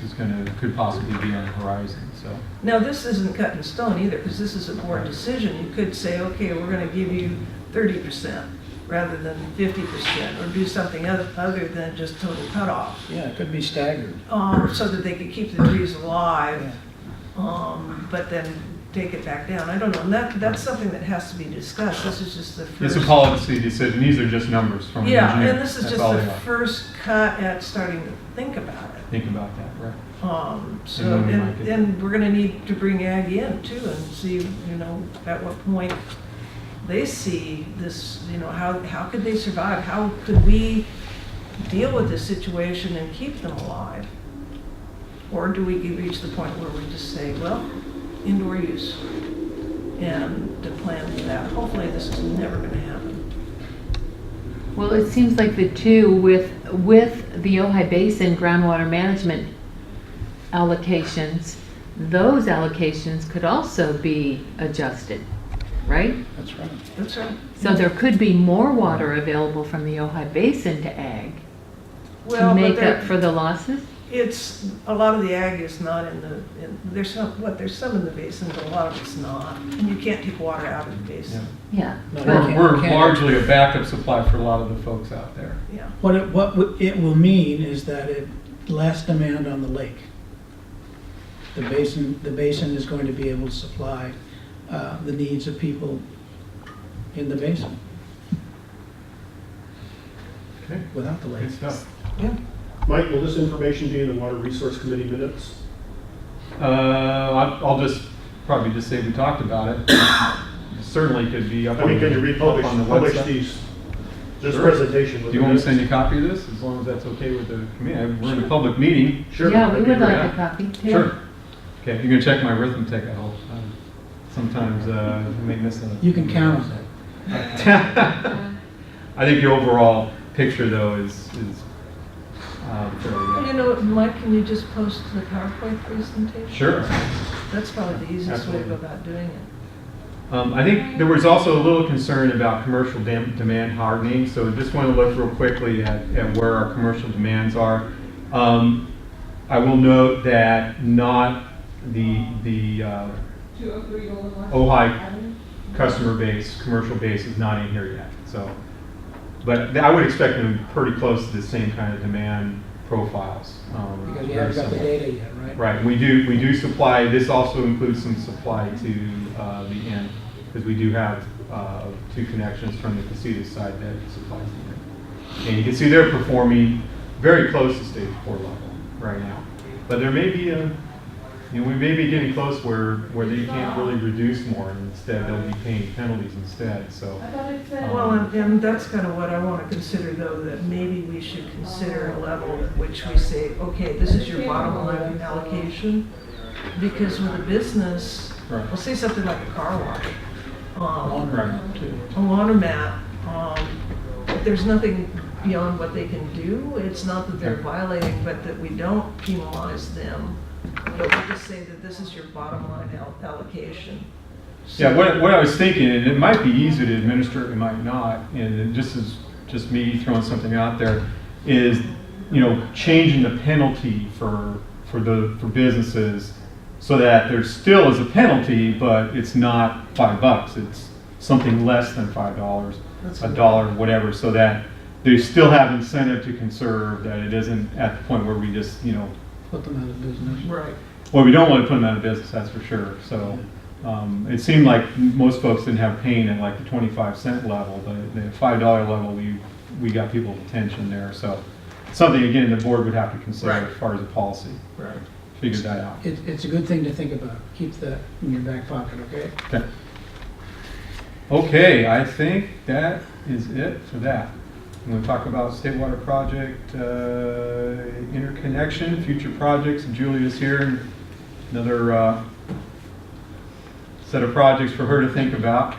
could possibly be on the horizon, so. Now, this isn't cut in stone either, because this is a board decision. You could say, okay, we're gonna give you 30% rather than 50%, or do something other than just total cutoff, Yeah, it could be staggered. so that they could keep the trees alive, but then take it back down. I don't know, and that's something that has to be discussed. This is just the first. It's a policy decision, these are just numbers from an Yeah, engineer. and this is That's just all the they are. first cut at starting to think about it. Think about that, right? So, And then we might get- and we're gonna need to bring ag in too and see, at what point they see this, how could they survive? How could we deal with this situation and keep them alive? Or do we reach the point where we just say, well, indoor use and to plan for that? Hopefully this is never gonna happen. Well, it seems like the two with the Ojai Basin groundwater management allocations, those allocations could also be adjusted, right? That's right. That's right. So there could be more water available from the Ojai Basin to ag to Well, make but up for the losses? it's, a lot of the ag is not there's some in the basin, but a lot of it's not. And you can't take water out of the basin. Yeah. No, But- we We're can't- largely a backup supply for a lot of the folks out there. Yeah. What it will mean is that less demand on the lake. The basin is going to be able to supply the needs of people in the basin Okay, without the lake. good stuff. Mike, will this information be in the Water Resource Committee minutes? I'll probably just say we talked about it. Certainly could be up I mean, can you up on the republish website. this Sure. presentation? Do with you the want me to send minutes? you a copy of this, as long as that's okay with the committee? We're in a public meeting. Sure. Yeah, we that'd be would like great. a copy too. Sure. Okay, you're gonna check my arithmetic, I hope. Sometimes I may miss a. You can count on that. I think the overall picture, though, is fairly Well, good. you know what, Mike, can you just post the PowerPoint presentation? Sure. That's probably the easiest way to go Absolutely. about doing it. I think there was also a little concern about commercial demand hardening, so just want to look real quickly at where our commercial demands are. I will note that not the Ojai customer base, commercial base is not in here yet, so. But I would expect them to be pretty close to the same kind of demand profiles. Because you haven't got the data yet, right? Right, we do supply, this also includes some supply to the end, because we do have two connections from the Casitas side that supplies the end. And you can see they're performing very close to stage 4 level right now. But there may be we may be getting close where they can't really reduce more, and instead they'll be paying penalties instead, so. Well, and that's kind of what I want to consider, though, that maybe we should consider a level at which we say, okay, this is your bottom line allocation. Because with a business, Right. we'll say something like a car wash, Right. Too. a laundromat, there's nothing beyond what they can do. It's not that they're violating, but that we don't penalize them. But we just say that this is your bottom line allocation. Yeah, what I was thinking, and it might be easy to administer, it might not, and it just is just me throwing something out there, is changing the penalty for businesses so that there still is a penalty, but it's not $5. It's something less than $5, a dollar, whatever, so that they still have incentive to conserve. That it isn't at the point where we just Put them out of business. Right. well, we don't want to put them out of business, that's for sure. So it seemed like most folks didn't have pain at like the 25-cent level, but the $5 level, we got people's attention there. So something, again, the board would have to consider Right. as far as a policy. Right. Figure that out. It's a good thing to think about. Keep that in your back pocket, okay? Okay. Okay, I think that is it for that. I'm going to talk about State Water Project interconnection, future projects. Julia's here, and another set of projects for her to think about.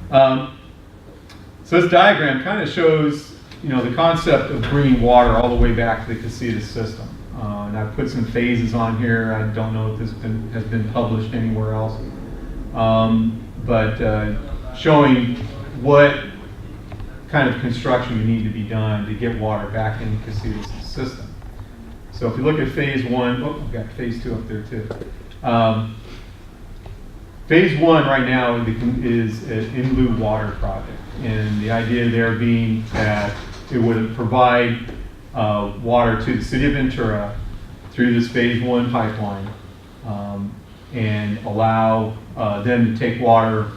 So this diagram kind of shows, the concept of bringing water all the way back to the Casitas system. And I've put some phases on here. I don't know if this has been published anywhere else. But showing what kind of construction would need to be done to get water back into Casitas' system. So if you look at phase one, oh, I've got phase two up there too. Phase one right now is an in lieu water project. And the idea there being that it would provide water to the city of Ventura through this phase one pipeline and allow them to take water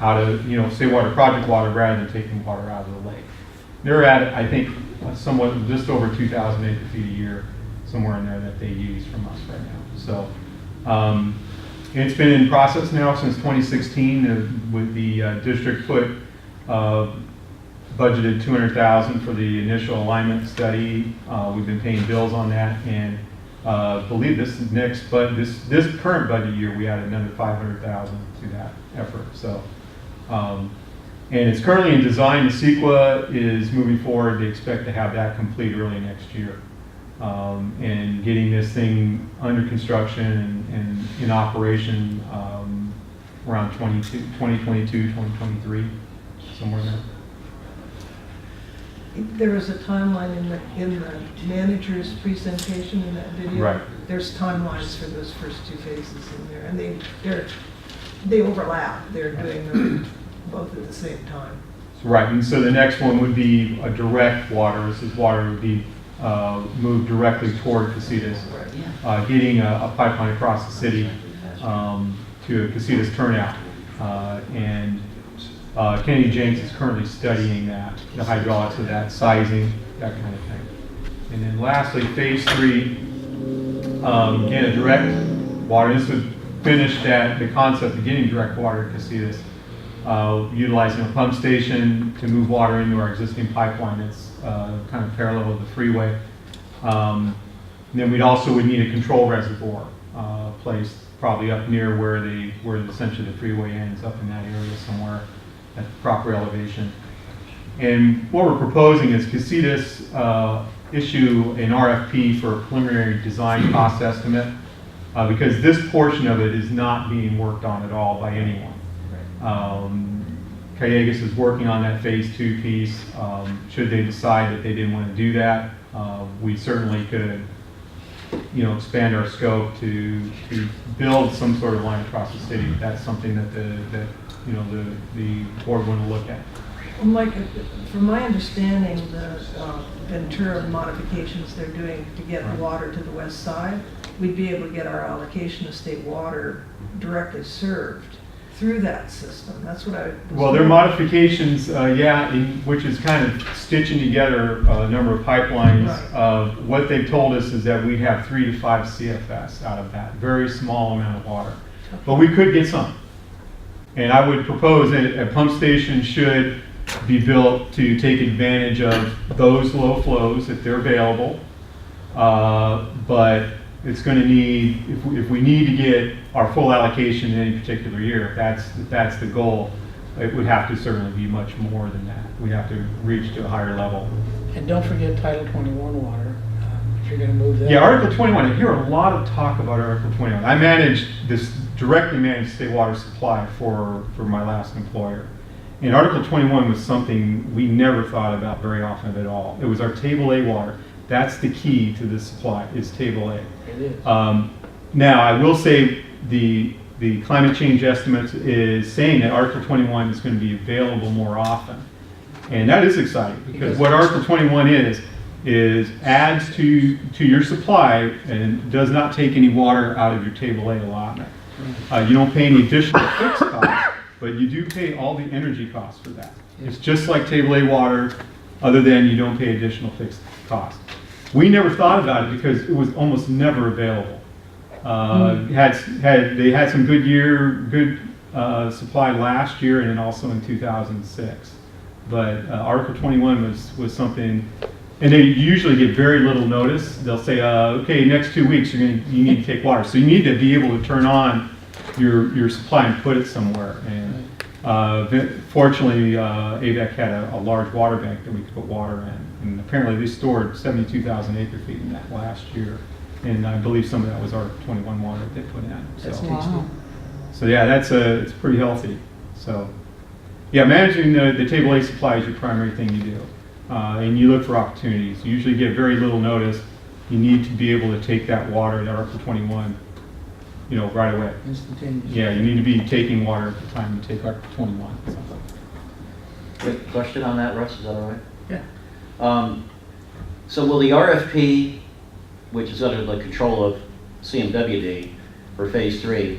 out of, say water project water rather than taking water out of the lake. They're at, I think, somewhat just over 2,000 acre feet a year, somewhere in there that they use from us right now. So it's been in process now since 2016 with the district put budgeted $200,000 for the initial alignment study. We've been paying bills on that, and believe this current budget year we added another $500,000 to that effort. So, and it's currently in design. The CEQA is moving forward. They expect to have that complete early next year, and getting this thing under construction and in operation around 2022, 2023, somewhere in there. There was a timeline in the manager's presentation in that video. Right. There's timelines for those first two phases in there, and they overlap. They're doing them both at the same time. Right, and so the next one would be a direct water. This is water would be moved directly toward Casitas, getting a pipeline across the city to a Casitas turnout. And Kennedy Jenks is currently studying that, the hydraulics of that, sizing, that kind of thing. And then lastly, phase three, again, a direct water. This would finish the concept of getting direct water to Casitas, utilizing a pump station to move water into our existing pipeline that's kind of parallel with the freeway. And then we'd also would need a control reservoir placed probably up near where essentially the freeway ends, up in that area somewhere at the proper elevation. And what we're proposing is Casitas issue an RFP for a preliminary design cost estimate because this portion of it is not being worked on at all by anyone. Callegas is working on that phase two piece. Should they decide that they didn't want to do that, we certainly could expand our scope to build some sort of line across the city. That's something that the board want to look at. Well, Mike, from my understanding, the Ventura modifications they're doing to get water to the west side, we'd be able to get our allocation of state water directly served through that system. That's what I was Well, their modifications, which is kind of stitching together a number of pipelines. Right. What they've told us is that we have 3 to 5 CFS out of that, very small amount of water. But we could get some. And I would propose that a pump station should be built to take advantage of those low flows if they're available. But it's going to need, if we need to get our full allocation in any particular year, if that's the goal, it would have to certainly be much more than that. We have to reach to a higher level. And don't forget Title 21 water, if you're going to move that. Yeah, Article 21, I hear a lot of talk about Article 21. I directly managed state water supply for my last employer. And Article 21 was something we never thought about very often at all. It was our Table A water. That's the key to this supply, is Table A. It is. Now, I will say the climate change estimates is saying that Article 21 is going to be available more often. And that is exciting because what Article 21 is adds to your supply and does not take any water out of your Table A allotment. You don't pay any additional fixed costs, but you do pay all the energy costs for that. It's just like Table A water, other than you don't pay additional fixed costs. We never thought about it because it was almost never available. They had some good supply last year and then also in 2006. But Article 21 was something, and they usually get very little notice. They'll say, okay, next 2 weeks you need to take water. So you need to be able to turn on your supply and put it somewhere. And fortunately, AVEC had a large water bank that we could put water in. And apparently they stored 72,000 acre feet in that last year. And I believe some of that was Article 21 water that they put in. So yeah, it's pretty healthy. So yeah, managing the Table A supply is your primary thing you do. And you look for opportunities. You usually get very little notice. you need to be able to take that water at Article 21, you know, right away. Instantaneous. Yeah, you need to be taking water at the time you take Article 21. So. Quick question on that, Russ, is that all right? Yeah. So will the RFP, which is under the control of CMWD for Phase 3,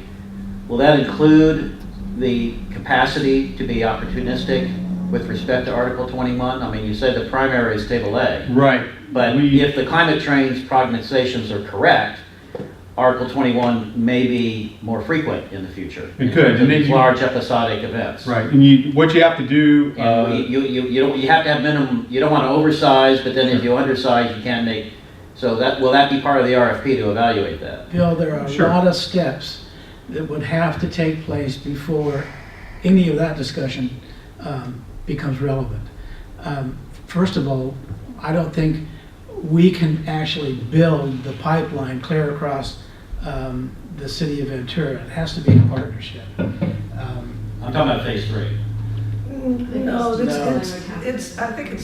will that include the capacity to be opportunistic with respect to Article 21? I mean, you said the primary is Table A. Right. But if the climate change prognostications are correct, Article 21 may be more frequent in the future. It could. In these large episodic events. Right. And what you have to do... And you have to have minimum, you don't want to oversize, but then if you undersize, you can't make... So will that be part of the RFP to evaluate that? Bill, there are a Sure. lot of steps that would have to take place before any of that discussion becomes relevant. First of all, I don't think we can actually build the pipeline clear across the city of Ventura. It has to be a partnership. I'm talking about Phase 3. No, I think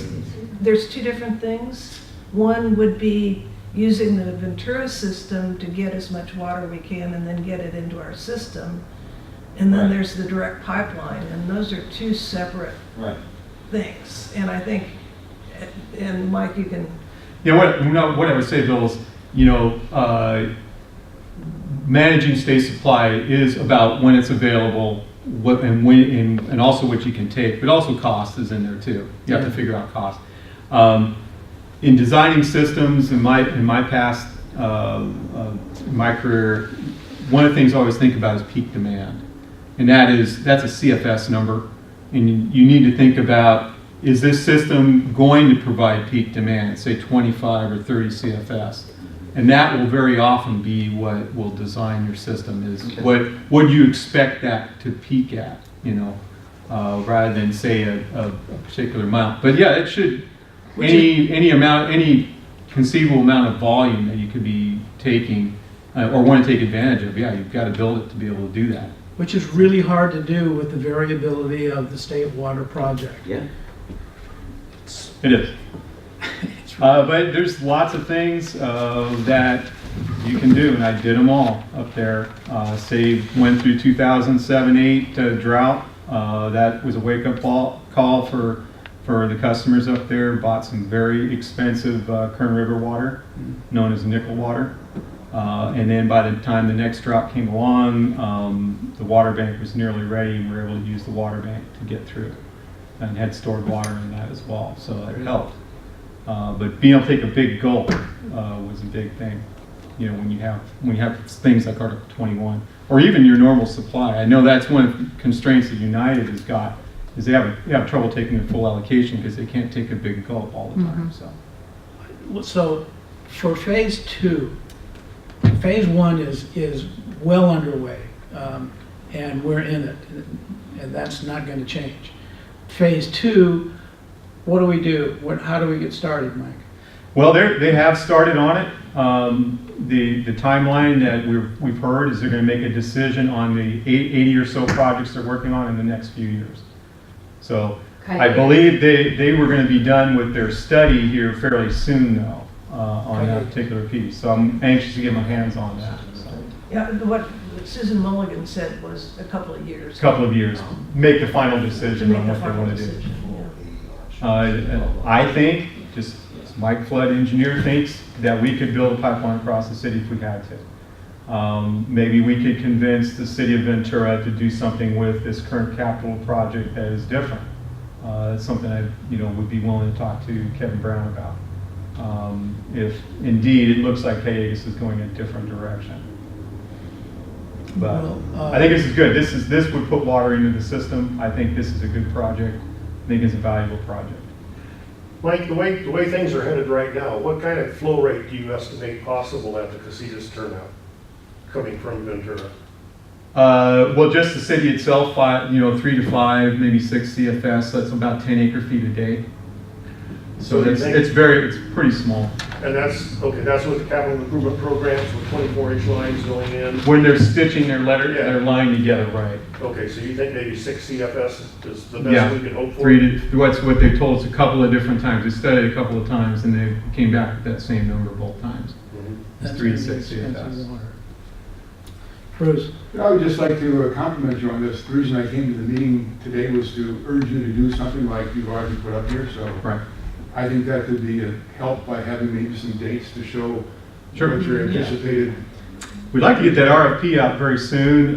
there's two different things. One would be using the Ventura system to get as much water we can and then get it into our system. And then Right. there's the direct pipeline, and those are two separate Right. things. And I think, and Mike, you can, Yeah, what I would say, Bill, is, you know, managing state supply is about when it's available, what and when, and also what you can take, but also cost is in there too. You have to figure out cost. In designing systems, in my past, in my career, one of the things I always think about is peak demand, and that's a CFS number, and you need to think about, is this system going to provide peak demand, say 25 or 30 CFS? And that will very often be what will design your system, is Okay. what do you expect that to peak at, you know, rather than say a particular amount. But yeah, it should, any conceivable amount of volume that you could be taking or want to take advantage of, yeah, you've got to build it to be able to do that. Which is really hard to do with the variability of the state water project. Yeah. It is. But there's lots of things that you can do, and I did them all up there. Went through 2007-8 drought. That was a wake-up call for the customers up there. Bought some very expensive Kern River water, known as nickel water. And then by the time the next drought came along, the water bank was nearly ready, and we were able to use the water bank to get through, and had stored water in that as well, so it helped. But being able to take a big gulp was a big thing. You know, when you have things like Article 21, or even your normal supply. I know that's one of the constraints that United has got, is they have trouble taking the full allocation because they can't take a big gulp all the time. So for phase 2, phase 1 is well underway, and we're in it, and that's not going to change. Phase 2, what do we do? How do we get started, Mike? Well, they have started on it. The timeline that we've heard is they're going to make a decision on the 80 or so projects they're working on in the next few years. So I believe they were going to be done with their study here fairly soon, though, on that particular piece. So I'm anxious to get my hands on that. So. yeah, what Susan Mulligan said was a couple of years. A couple of years. Make the final To decision make on the what they final want to do. decision, yeah. I think, just as Mike Flood, engineer, thinks that we could build a pipeline across the city if we had to. Maybe we could convince the city of Ventura to do something with this current capital project that is different. That's something I, would be willing to talk to Kevin Brown about. If indeed it looks like Cayugas is going in a different direction. But Well, I think this is good. This would put water into the system. I think this is a good project. I think it's a valuable project. Mike, the way things are headed right now, what kind of flow rate do you estimate possible at the Casitas turnout coming from Ventura? Well, just the city itself, 3 to 5, maybe 6 CFS. That's about 10 acre feet a day. So So you it's think- it's pretty small. And that's, okay, that's what the capital improvement programs with 24-inch lines going in. When they're stitching their Yeah. their line together, right? Okay, so you think maybe 6 CFS is the Yeah. best we can hope for? What's what they told us a couple of different times. We studied a couple of times and they came back with that same number both times. Mhm. It's That's 3 to gonna be 6 expensive CFS. water. Bruce? I would just like to compliment you on this. The reason I came to the meeting today was to urge you to do something like you've already put up here, so. Right. I think that could be a help by having maybe some dates to show Sure. what your anticipated. We'd like to get that RFP out very soon.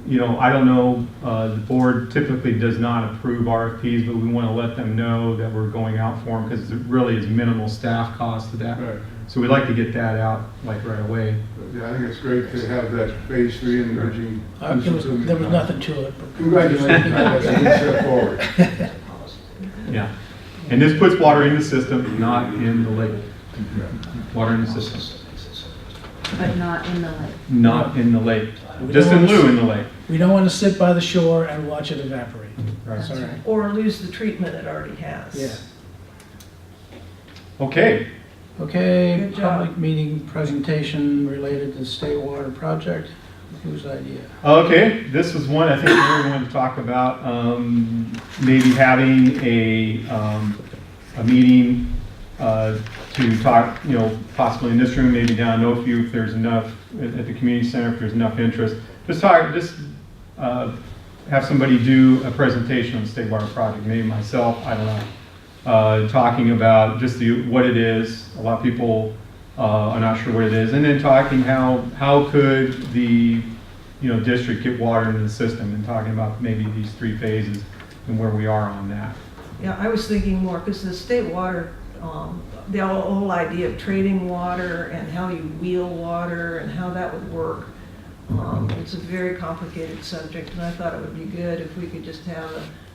You know, I don't know, the board typically does not approve RFPs, but we want to let them know that we're going out for them because it really is minimal staff cost to that. Right. So we'd like to get that out like right away. Yeah, I think it's great to have that phase 3 and urging. There was nothing to it. but- Congratulations, that's a good step forward. Yeah. And this puts water in the system, not in the lake. Water in the system, But not in the lake. not in the lake. We Just don't in want lieu to- in the lake. We don't want to sit by the shore and watch it evaporate. Right. Sorry. Or lose the treatment it already has. Yeah. Okay. Okay, Good job. public meeting presentation related to state water project. Whose idea? Okay, this was one I think Mary wanted to talk about, maybe having a meeting to talk, you know, possibly in this room, maybe down in Oakview if there's enough, at the community center if there's enough interest. Just have somebody do a presentation on the state water project, maybe myself, I don't know, talking about just what it is. A lot of people are not sure what it is, and then talking how could the district get water into the system, and talking about maybe these 3 phases and where we are on that. Yeah, I was thinking more, because the state water, the whole idea of trading water and how you wheel water and how that would work, it's a very complicated subject, and I thought it would be good if we could just have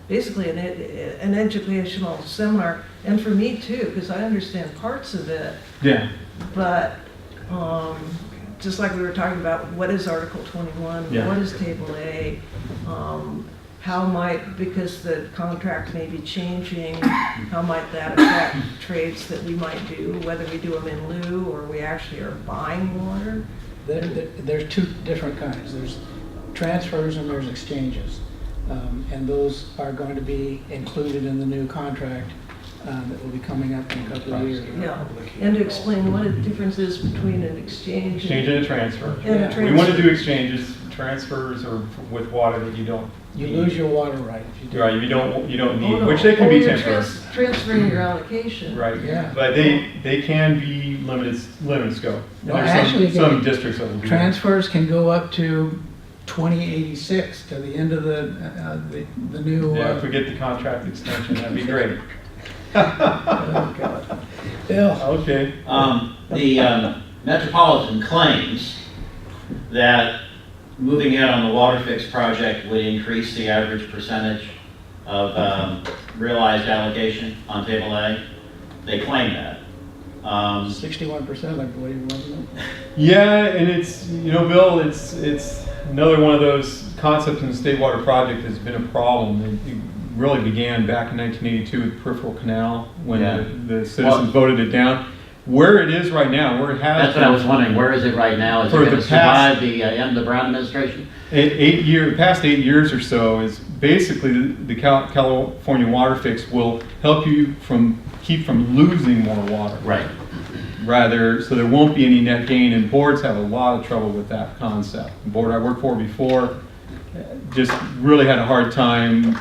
basically an educational seminar, and for me too, because I understand parts of it, Yeah. but just like we were talking about, what is Article 21? Yeah. What is Table A? How might, because the contract may be changing, how might that affect trades that we might do, whether we do them in lieu or we actually are buying water? There's 2 different kinds. There's transfers and there's exchanges. And those are going to be included in the new contract that will be coming up in a couple of years. Yeah, and to explain what the difference is between an exchange Exchange and a transfer. and a Yeah. We want to transfer. do exchanges. Transfers or with water that you don't. You lose your water right if you do. Right, you don't Oh, need, no. which they can Oh, be you're temporary. transferring your allocation. Right. Yeah. But they can be limited scope. No, There's actually, some districts that will do that. Transfers can go up to 2086 to the end of the new. Yeah, if we get the contract extension, that'd be great. Oh, God. Bill, Okay. The Metropolitan claims that moving ahead on the water fix project would increase the average percentage of realized allocation on Table A. They claim that. 61%, I believe, wasn't it? Yeah, and it's, Bill, it's another one of those concepts in the state water project that's been a problem. It really began back in 1982 with peripheral canal when Yeah. the citizens voted it down. Where it is right now, where it has. That's what I was wondering, where is it right now? Is it For going the to past- survive the end of the Brown administration? Past 8 years or so is basically the California water fix will help you keep from losing more water. Right. Rather, so there won't be any net gain, and boards have a lot of trouble with that concept. The board I worked for before just really had a hard time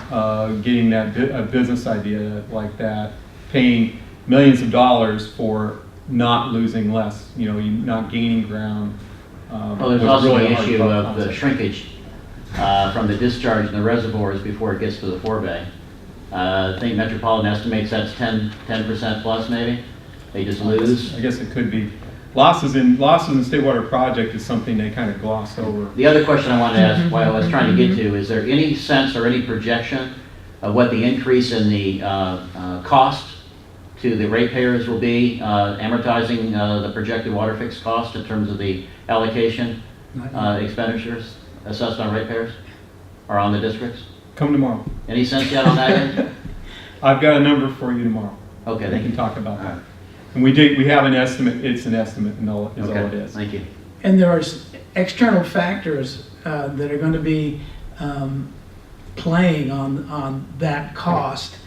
getting a business idea like that, paying millions of dollars for not losing less, you're not gaining ground. Well, there's was also really the a hard issue of the concept. shrinkage from the discharge in the reservoirs before it gets to the forebay. I think Metropolitan estimates that's 10% plus maybe. They just lose. I guess it could be. Losses in the state water project is something they kind of gloss over. The other question I wanted to ask, what I was trying to get to, is there any sense or any projection of what the increase in the cost to the ratepayers will be, amortizing the projected water fix cost in terms of the allocation expenditures assessed on ratepayers or on the districts? Come tomorrow. Any sense yet on that yet? I've got a number for you tomorrow. Okay, We thank can you. talk about that. And we have an estimate, it's an estimate, and all is all it Okay, is. thank you. And there are external factors that are going to be playing on that cost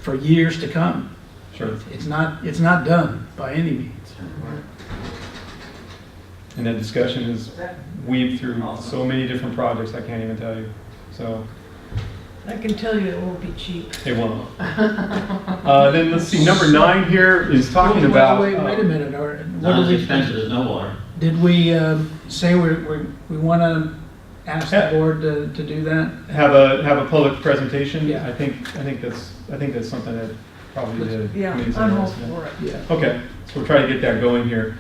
for years to come. Sure. It's not done by any means. And that discussion has weaved through so many different projects, I can't even tell you. So, I can tell you it won't be cheap. it won't. Then let's see, number 9 here is talking Well, about. Wait a minute, or Not what as did we, expensive as no water. did we say we want to ask the board to do that? Have a public presentation. Yeah. I think that's something that probably the Yeah, committee's I'm all interested in. for it. Yeah. Okay, so we'll try to get that going here.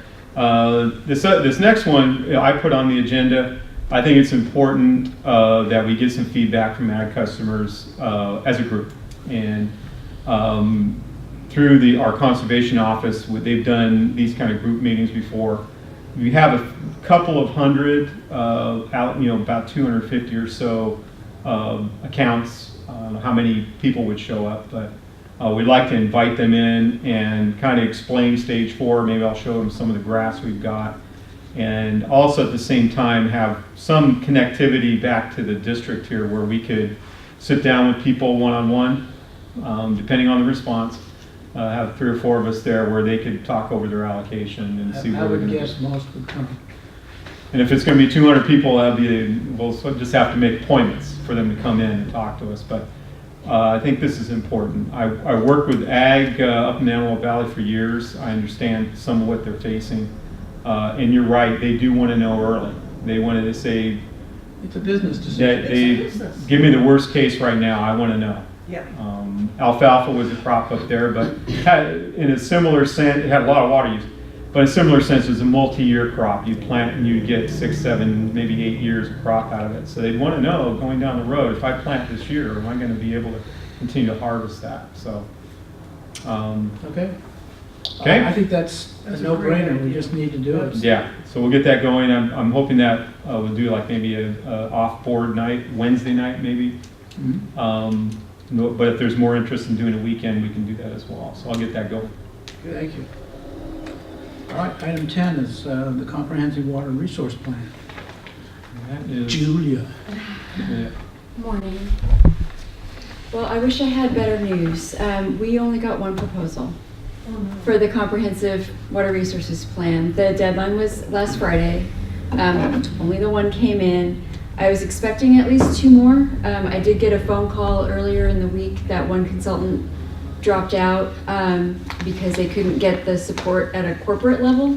This next one I put on the agenda. I think it's important that we get some feedback from ag customers as a group, and through our conservation office, they've done these kind of group meetings before. We have a couple of hundred out, about 250 or so accounts. I don't know how many people would show up, but we'd like to invite them in and kind of explain stage 4. Maybe I'll show them some of the graphs we've got. And also at the same time have some connectivity back to the district here where we could sit down with people one-on-one, depending on the response. Have 3 or 4 of us there where they could talk over their allocation and see I where we're would going guess most would come. And if it's going to be 200 people, we'll just have to make appointments for them to come in and talk to us. But I think this is important. I worked with ag up in Antelope Valley for years. I understand some of what they're facing. And you're right, they do want to know early. They wanted to say, It's a business decision. business. give me the worst case right now, I want to know. Yeah. Alfalfa was a crop up there, but in a similar sense, it had a lot of water use. But in a similar sense, it's a multi-year crop. You plant and you get 6, 7, maybe 8 years of crop out of it. So they'd want to know going down the road, if I plant this year, am I going to be able to continue to harvest that? So, Okay. Okay. I think that's a That's a great no-brainer. We idea. just need to do it. yeah, so we'll get that going. I'm hoping that we'll do like maybe a off-board night, Wednesday night maybe. Mhm. No, but if there's more interest in doing a weekend, we can do that as well. So I'll get that going. Thank you. All right, item 10 is the Comprehensive Water Resource Plan. And that is, Julia. yeah. Morning. Well, I wish I had better news. We only got one proposal for the Comprehensive Water Resources Plan. The deadline was last Friday. Only the one came in. I was expecting at least 2 more. I did get a phone call earlier in the week that one consultant dropped out because they couldn't get the support at a corporate level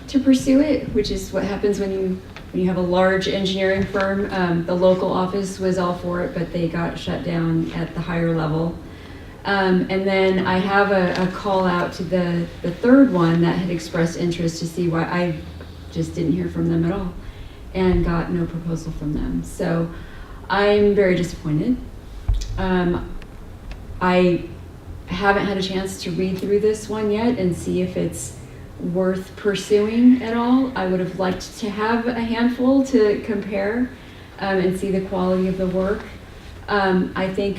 to pursue it, which is what happens when you have a large engineering firm. The local office was all for it, but they got shut down at the higher level. And then I have a call out to the 3rd one that had expressed interest to see why. I just didn't hear from them at all and got no proposal from them. So I'm very disappointed. I haven't had a chance to read through this one yet and see if it's worth pursuing at all. I would have liked to have a handful to compare and see the quality of the work. I think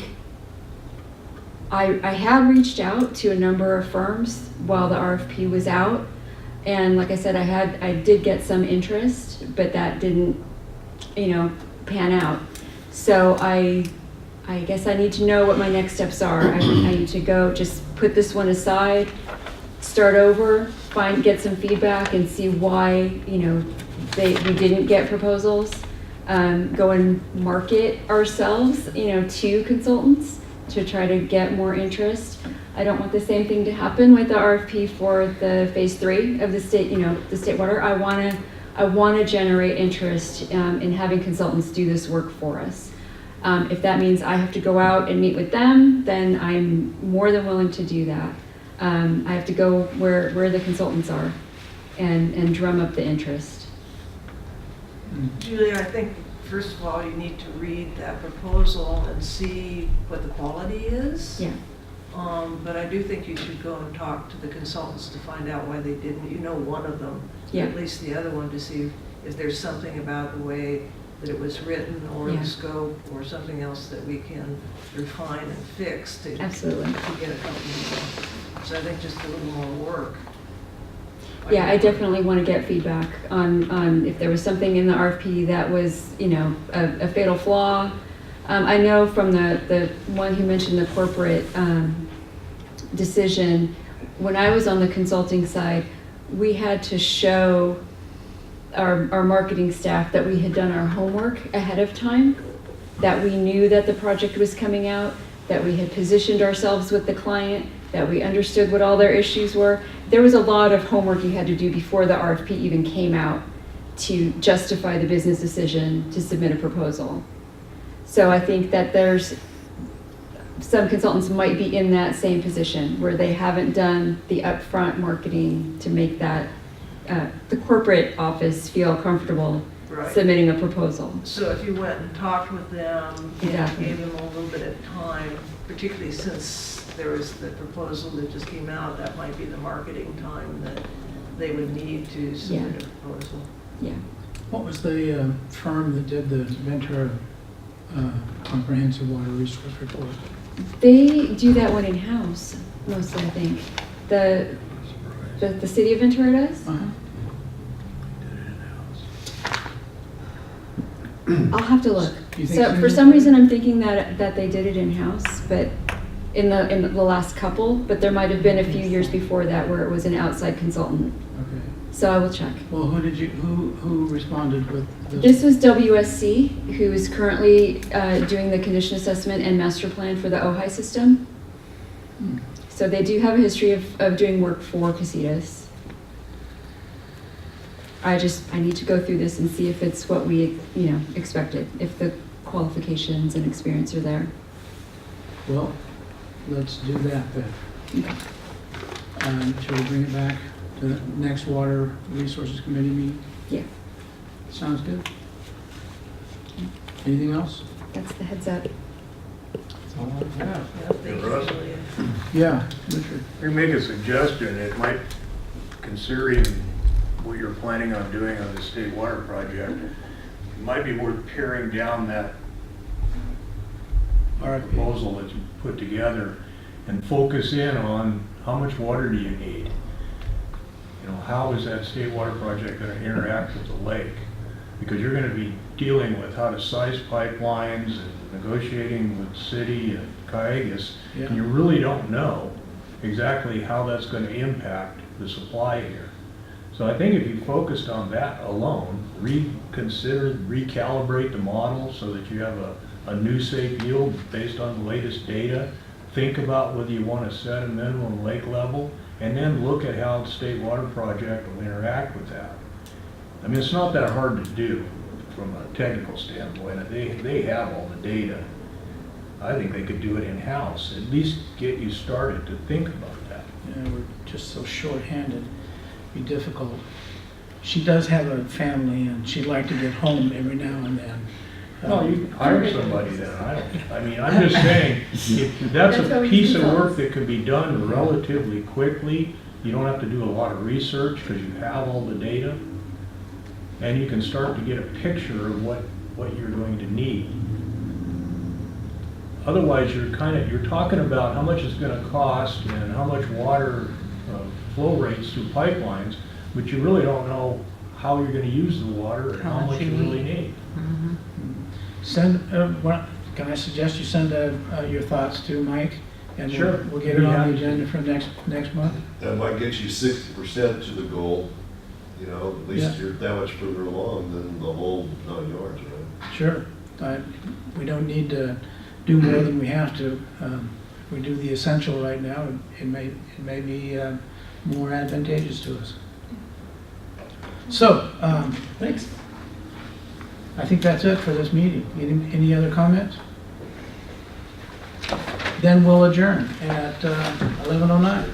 I had reached out to a number of firms while the RFP was out. And like I said, I did get some interest, but that didn't, pan out. So I guess I need to know what my next steps are. I need to go, just put this one aside, start over, get some feedback and see why, we didn't get proposals. Go and market ourselves, to consultants to try to get more interest. I don't want the same thing to happen with the RFP for the phase 3 of the state, the state water. I want to generate interest in having consultants do this work for us. If that means I have to go out and meet with them, then I'm more than willing to do that. I have to go where the consultants are and drum up the interest. Julia, I think, first of all, you need to read that proposal and see what the quality is. Yeah. But I do think you should go and talk to the consultants to find out why they didn't. One of them, Yeah. at least the other one, to see if there's something about the way that it was written or Yeah. the scope or something else that we can refine and fix to Absolutely. to get a company. So I think just a little more work. Yeah, I definitely want to get feedback on if there was something in the RFP that was, you know, a fatal flaw. I know from the one who mentioned the corporate decision, when I was on the consulting side, we had to show our marketing staff that we had done our homework ahead of time, that we knew that the project was coming out, that we had positioned ourselves with the client, that we understood what all their issues were. There was a lot of homework you had to do before the RFP even came out to justify the business decision to submit a proposal. So I think that there's some consultants might be in that same position where they haven't done the upfront marketing to make that the corporate office feel comfortable Right. submitting a proposal. So if you went and talked with them and Exactly. gave them a little bit of time, particularly since there was the proposal that just came out, that might be the marketing time that they would need to submit a proposal. Yeah. What was the firm that did the Ventura Comprehensive Water Resource Report? They do that one in-house, mostly, I think. The city of Ventura does? Uh-huh. I'll have to look. You think So so? for some reason, I'm thinking that they did it in-house, but in the last couple, but there might have been a few years before that where it was an outside consultant. Okay. So I will check. Well, who responded with This was WSC, who is currently doing the condition assessment and master plan for the Ojai system. Hmm. So they do have a history of doing work for Casitas. I need to go through this and see if it's what we, expected, if the qualifications and experience are there. Well, let's do that then. Okay. Shall we bring it back to the next Water Resources Committee meeting? Yeah, Sounds good. Anything else? that's the heads up. That's all I have. Yeah, thank you, Russ? Julia. Yeah, Richard. We make a suggestion, it might, considering what you're planning on doing on the state water project, it might be worth paring down that RFP. proposal that you put together and focus in on how much water do you need? How is that state water project going to interact with the lake? Because you're going to be dealing with how to size pipelines and negotiating with city and Cayugas, Yeah. and you really don't know exactly how that's going to impact the supply here. So I think if you focused on that alone, reconsider, recalibrate the model so that you have a new safe yield based on the latest data, think about whether you want to set a minimum lake level, and then look at how the state water project will interact with that. I mean, it's not that hard to do from a technical standpoint. They have all the data. I think they could do it in-house, at least get you started to think about that. Yeah, we're just so short-handed. Be difficult. She does have a family, and she'd like to get home every now and then. Well, you hire somebody then, I'm just saying, if that's That's a what we piece of consult. work that can be done relatively quickly. You don't have to do a lot of research because you have all the data. And you can start to get a picture of what you're going to need. Otherwise, you're talking about how much it's gonna cost and how much water flow rates through pipelines, but you really don't know how you're gonna use the water and how much you really need. Can I suggest you send your thoughts to Mike? And Sure. we'll get it on the agenda for next month? That might get you 60% to the goal, at least Yeah. you're that much further along than the whole 9 yards, right? Sure. We don't need to do more than we have to. If we do the essential right now, it may be more advantageous to us. So, thanks. I think that's it for this meeting. Any other comments? Then we'll adjourn at 11:09.